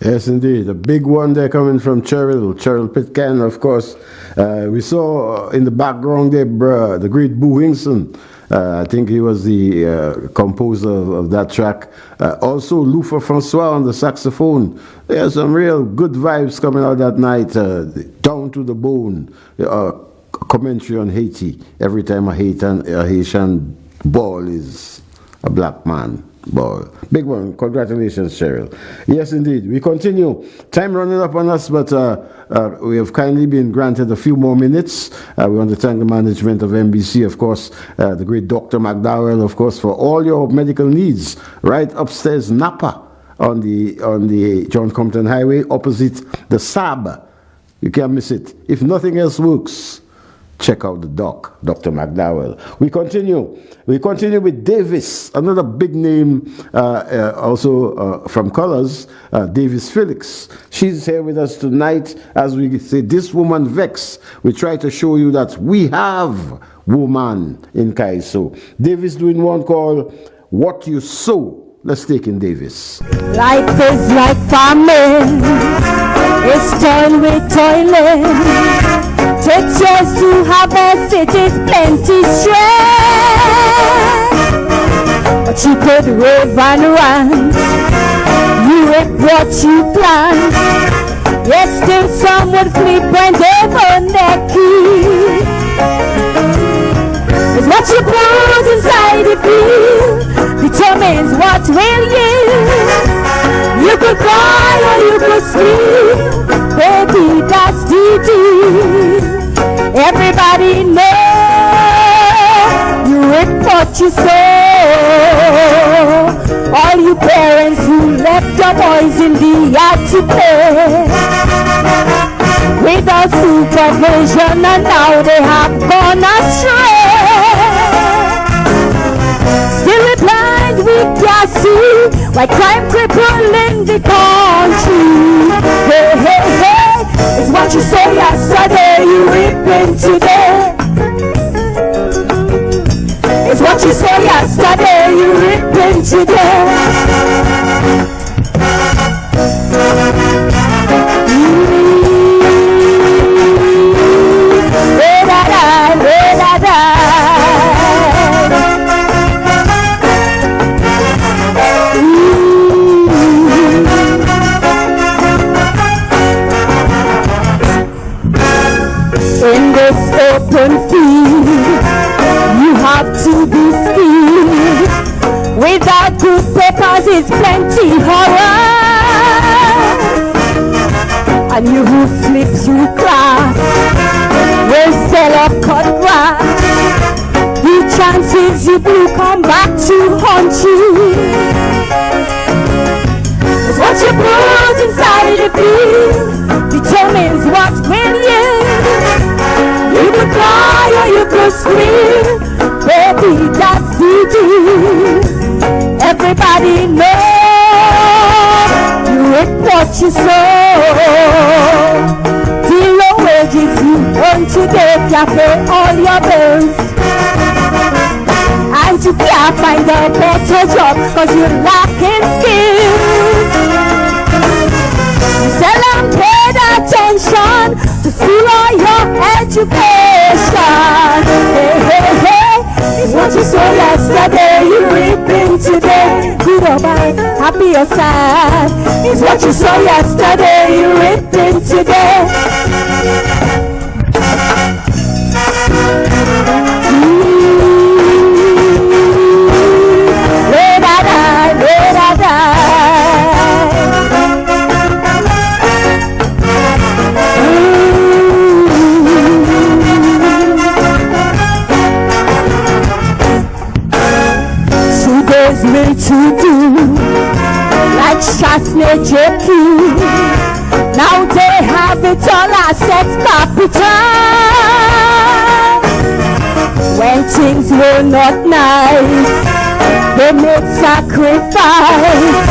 Yes, indeed. A big one there coming from Cheryl Pitcairn, of course. We saw in the background there, the great Boo Hinkson. I think he was the composer of that track. Also, Lufa Francois on the saxophone. There's some real good vibes coming out that night. Down to the bone. Commentary on Haiti. Every time a Haitian ball is a black man ball. Big one. Congratulations, Cheryl. Yes, indeed. We continue. Time running up on us, but we have kindly been granted a few more minutes. We want to thank the management of MBC, of course, the great Dr. McDowell, of course, for all your medical needs. Right upstairs, Napa, on the John Compton Highway, opposite the SAB. You can't miss it. If nothing else works, check out the doc, Dr. McDowell. We continue with Davis, another big name, also from Colors, Davis Felix. She's here with us tonight. As we say, This Woman Vex. We try to show you that we have woman in Kaiso. Davis doing one called What You Sow. Let's take in Davis. Life is like farming, it's toil with toiling. It's yours to harvest, it is plenty stress. But you could rave and rant, you reap what you plant. Yet still some would flip when they burn their key. It's what you put inside the field determines what will yield. You could cry or you could scream, baby, that's the deal. Everybody knows you reap what you sow. All you parents who left your boys in the yard to play without supervision, and now they have gone astray. Still we're blind, we can't see why crime crippling the country. Hey, hey, hey, it's what you saw yesterday, you reaping today. It's what you saw yesterday, you reaping today. In this open field, you have to be skilled. Without good papers, it's plenty horror. And you who slip through class will sell or cut grass. The chances you do come back to haunt you. It's what you put inside the field determines what will yield. You could cry or you could scream, baby, that's the deal. Everybody knows you reap what you sow. The low wages you earn today can't pay all your bills, and you can't find a better job cause you're lacking skills. You seldom paid attention to school or your education. Hey, hey, hey, it's what you saw yesterday, you reaping today. Good or bad, happy or sad, it's what you saw yesterday, you reaping today. Made to do like Chasney JQ. Now they have it all, assets capital. When things were not nice, they made sacrifice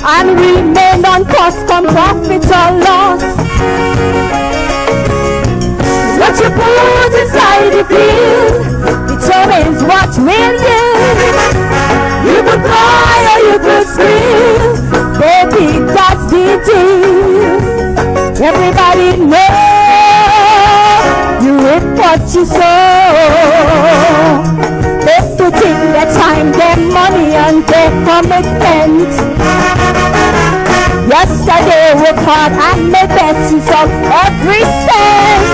and remained on cost from profit or loss. What you put inside the field determines what will yield. You could cry or you could scream, baby, that's the deal. Everybody knows you reap what you sow. They put in their time, their money and their commitment. Yesterday worked hard and made best use of every cent.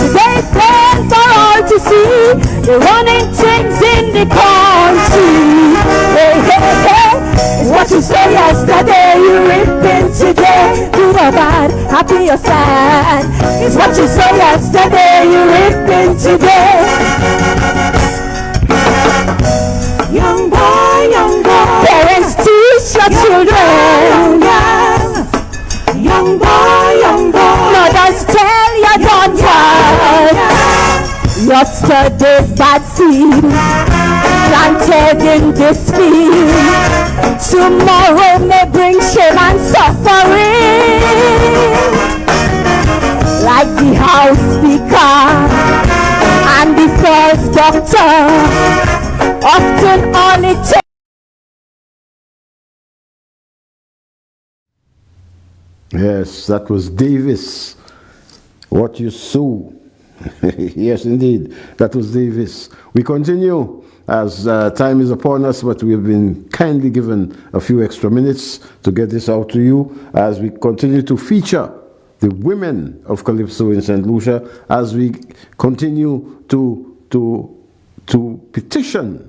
Today plain for all to see, they're running things in the country. Hey, hey, hey, it's what you saw yesterday, you reaping today. Good or bad, happy or sad, it's what you saw yesterday, you reaping today. Young boy, parents teach your children. Young boy, mothers tell your daughters. Yesterday's bad seed planted in this field, tomorrow may bring shame and suffering. Like the house speaker and the first doctor, often all it takes. Yes, that was Davis What you sow. Yes, indeed. That was Davis. We continue as time is upon us, but we have been kindly given a few extra minutes to get this out to you as we continue to feature the women of Calypso in St. Lucia, as we continue to petition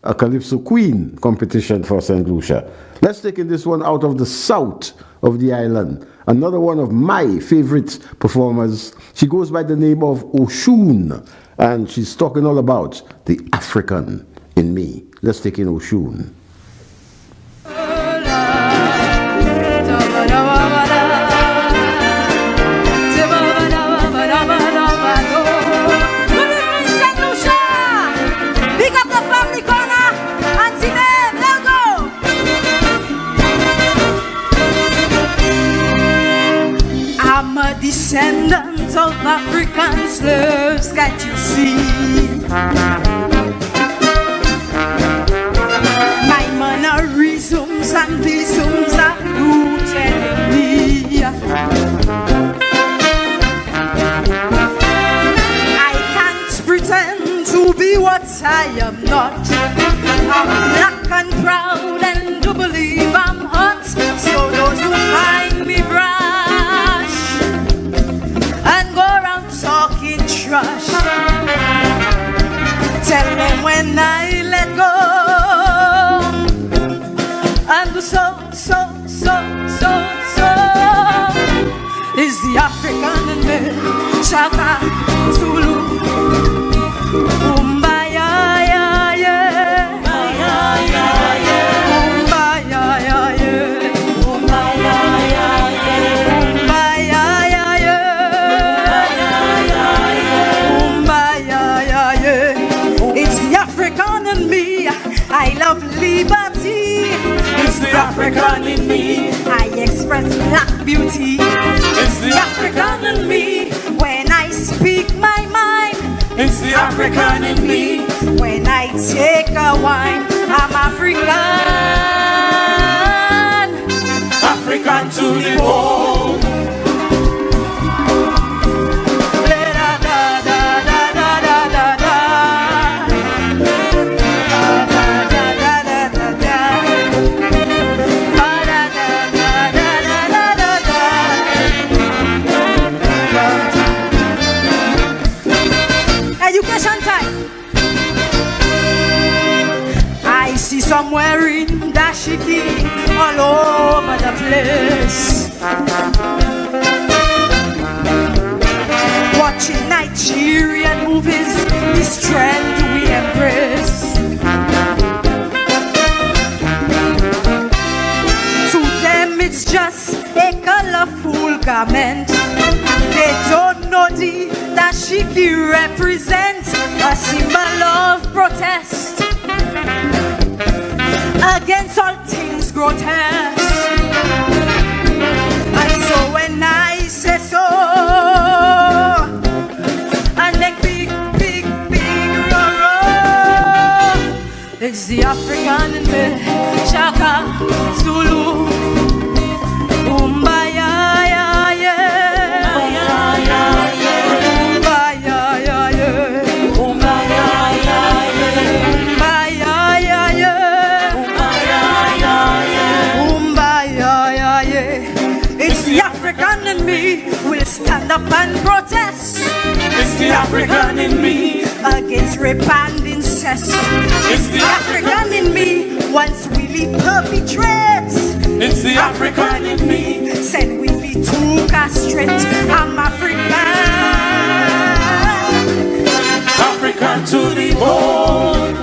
a Calypso Queen competition for St. Lucia. Let's take in this one out of the south of the island. Another one of my favorite performers. She goes by the name of Oshun, and she's talking all about the African in me. Let's take in Oshun. Descendants of African slaves, can't you see? My mannerisms and isms are rooted in me. I can't pretend to be what I am not. I'm black and proud and do believe I'm hot. So those who find me brash and go around talking trash, tell them when I let go, and the so is the African in me. Shaka Zulu Umbaya ya ya Umbaya ya ya Umbaya ya ya Umbaya ya ya. It's the African in me. I love liberty. It's the African in me. I express black beauty. It's the African in me. When I speak my mind, it's the African in me. When I take a wine, I'm African. African to the bone. Education time. I see some wearing dashiki all over the place. Watching Nigerian movies, this trend we embrace. To them it's just a colorful garment. They don't know the dashiki represents a symbol of protest against all things grotesque. And so when I say so, and make big roar, it's the African in me. Shaka Zulu Umbaya ya ya. It's the African in me will stand up and protest. It's the African in me against rape and incest. It's the African in me once we leave perpetrates. It's the African in me said we be too castrate. I'm African. African to the bone.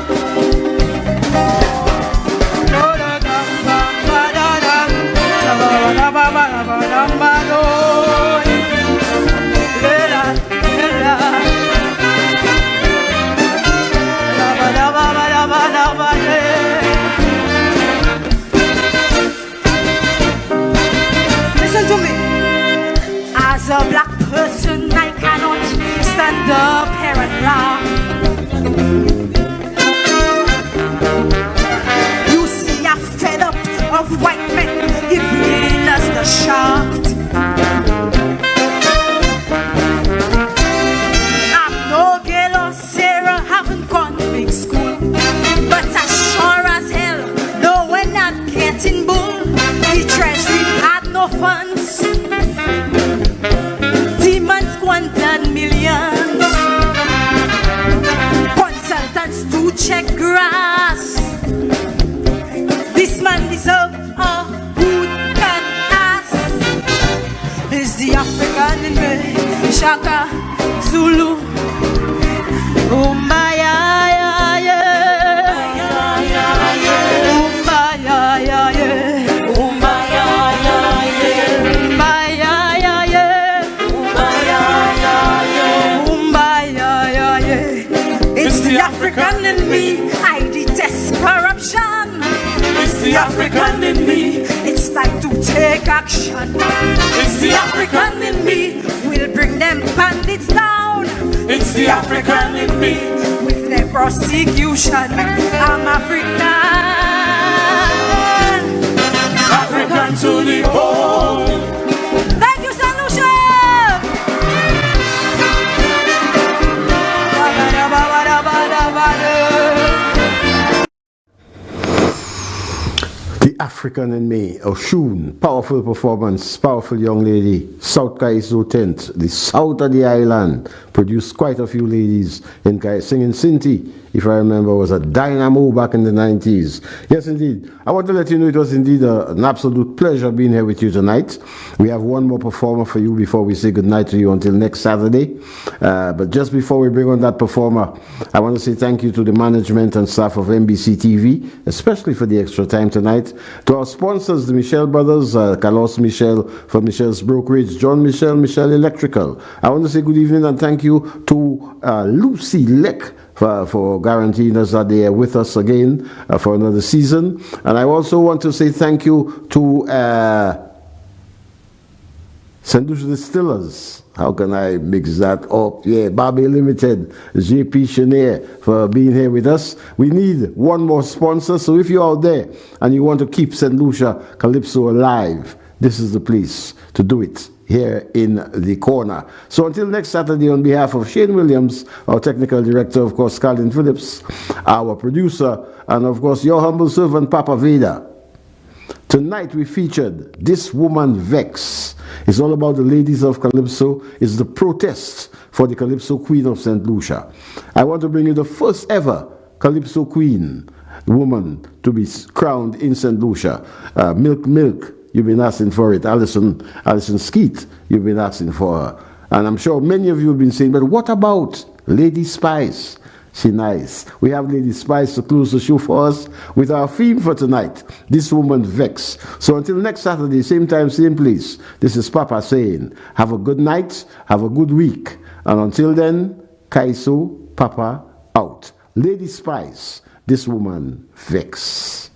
Listen to me. As a black person, I cannot stand up here and laugh. You see, I'm fed up of white men giving us the shaft. Demons squandered millions. Consultants to check grass. This man deserves a good can ask. Is the African in me? Shaka Zulu. Umbaya, ya, ya. Umbaya, ya, ya. Umbaya, ya, ya. Umbaya, ya, ya. Umbaya, ya, ya. Umbaya, ya, ya. It's the African in me. I detest corruption. It's the African in me. It's time to take action. It's the African in me. We'll bring them bandits down. It's the African in me. With their prosecution, I'm African. African to the bone. Thank you, St. Lucia. The African in me, Oshun, powerful performance, powerful young lady, South Kaiso tent, the south of the island, produced quite a few ladies in singing Sinti, if I remember, was a dynamo back in the 90s. Yes, indeed. I want to let you know it was indeed an absolute pleasure being here with you tonight. We have one more performer for you before we say goodnight to you until next Saturday. But just before we bring on that performer, I want to say thank you to the management and staff of MBC TV, especially for the extra time tonight. To our sponsors, the Michel brothers, Carlos Michel for Michel's Brokerage, John Michel, Michel Electrical. I want to say good evening and thank you to Lucy Leck for guaranteeing us that they are with us again for another season. And I also want to say thank you to St. Lucia Distillers. How can I mix that up? Yeah, Barbie Limited, JP Chenier for being here with us. We need one more sponsor, so if you're out there and you want to keep St. Lucia Calypso alive, this is the place to do it, here in the corner. So until next Saturday, on behalf of Shane Williams, our technical director, of course, Colin Phillips, our producer, and of course, your humble servant, Papa Veda. Tonight we featured This Woman Vex. It's all about the ladies of Calypso. It's the protest for the Calypso Queen of St. Lucia. I want to bring you the first ever Calypso Queen woman to be crowned in St. Lucia. Milk, you've been asking for it. Alison Skeet, you've been asking for her. And I'm sure many of you have been saying, but what about Lady Spice? She nice. We have Lady Spice to close the show for us with our theme for tonight, This Woman Vex. So until next Saturday, same time, same place, this is Papa saying, have a good night, have a good week. And until then, Kaiso, Papa, out. Lady Spice, This Woman Vex.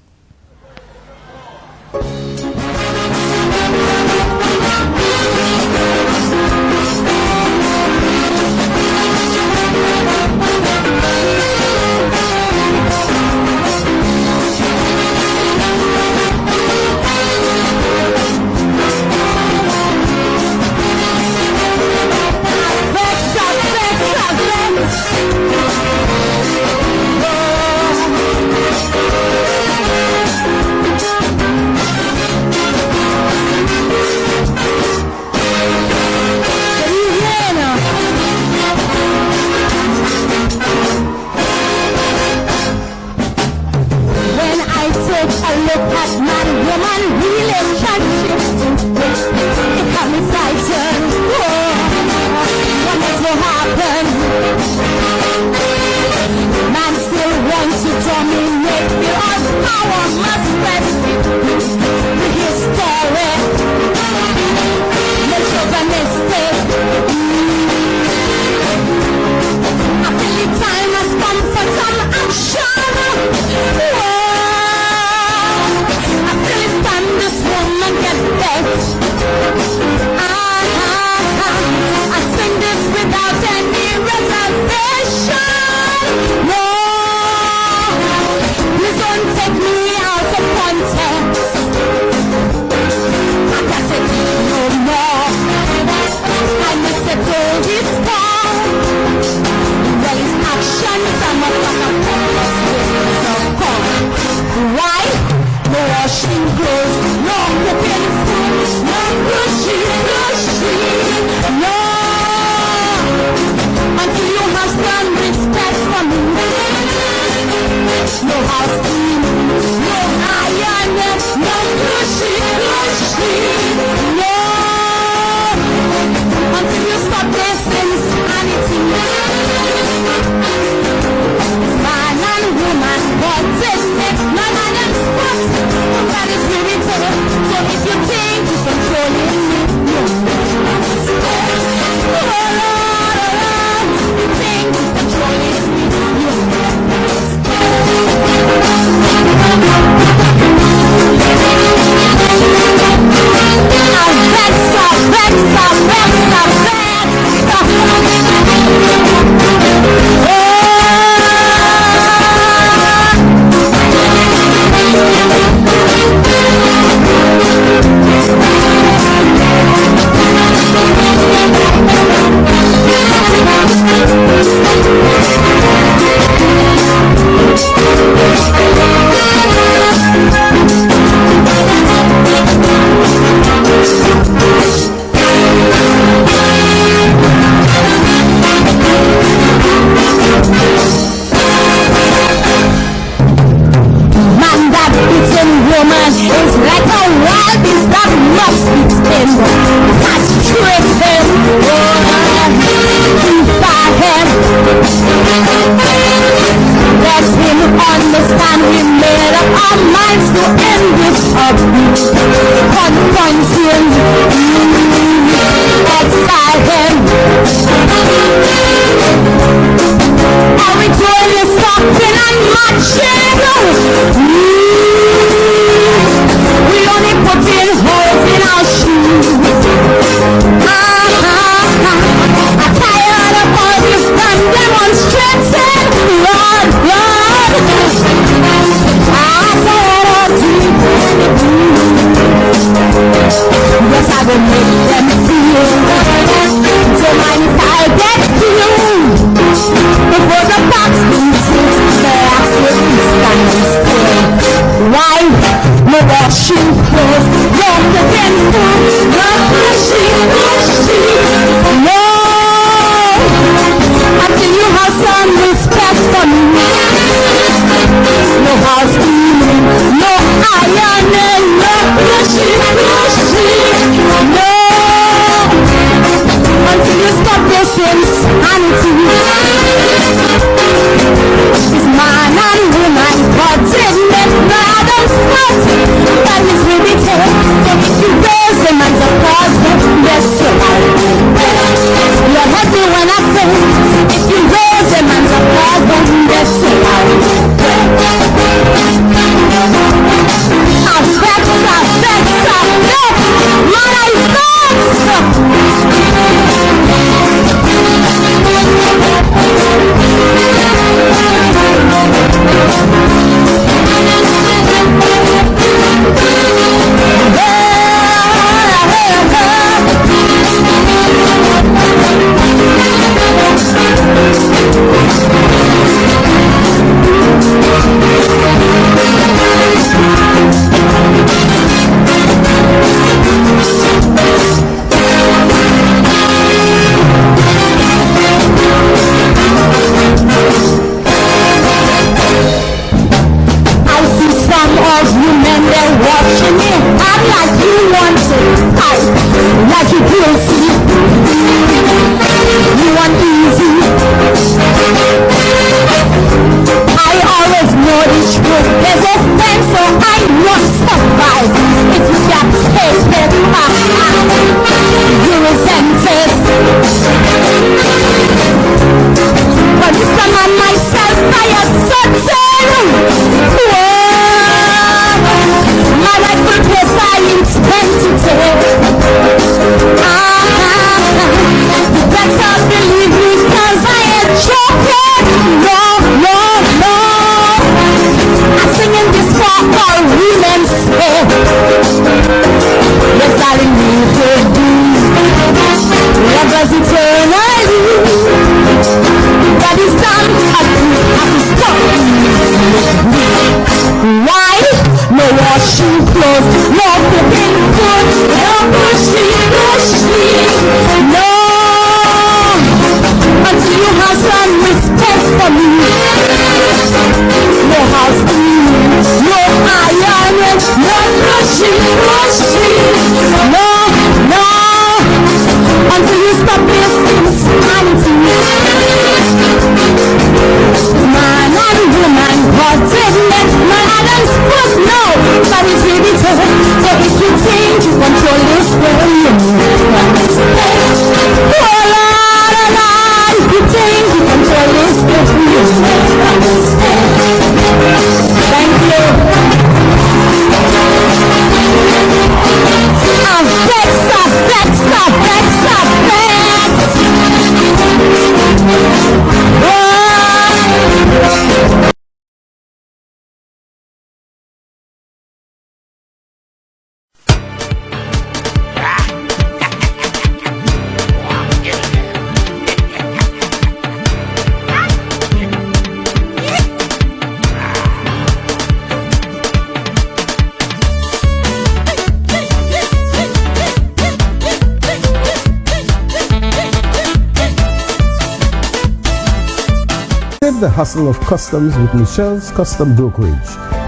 love us eternally. That is done at the stop. Why? No washing clothes, no cooking food, no pushing. No, until you have some respect for me. No house cleaning, no ironing, no pushing. No, until you stop this insanity. Man and woman, contentment, man and foot, no, that is really tough. So if you think you control this world, you understand. Oh Lord, if you think you control this world, you understand. Thank you. The hustle of customs with Michelle's Custom Brokerage.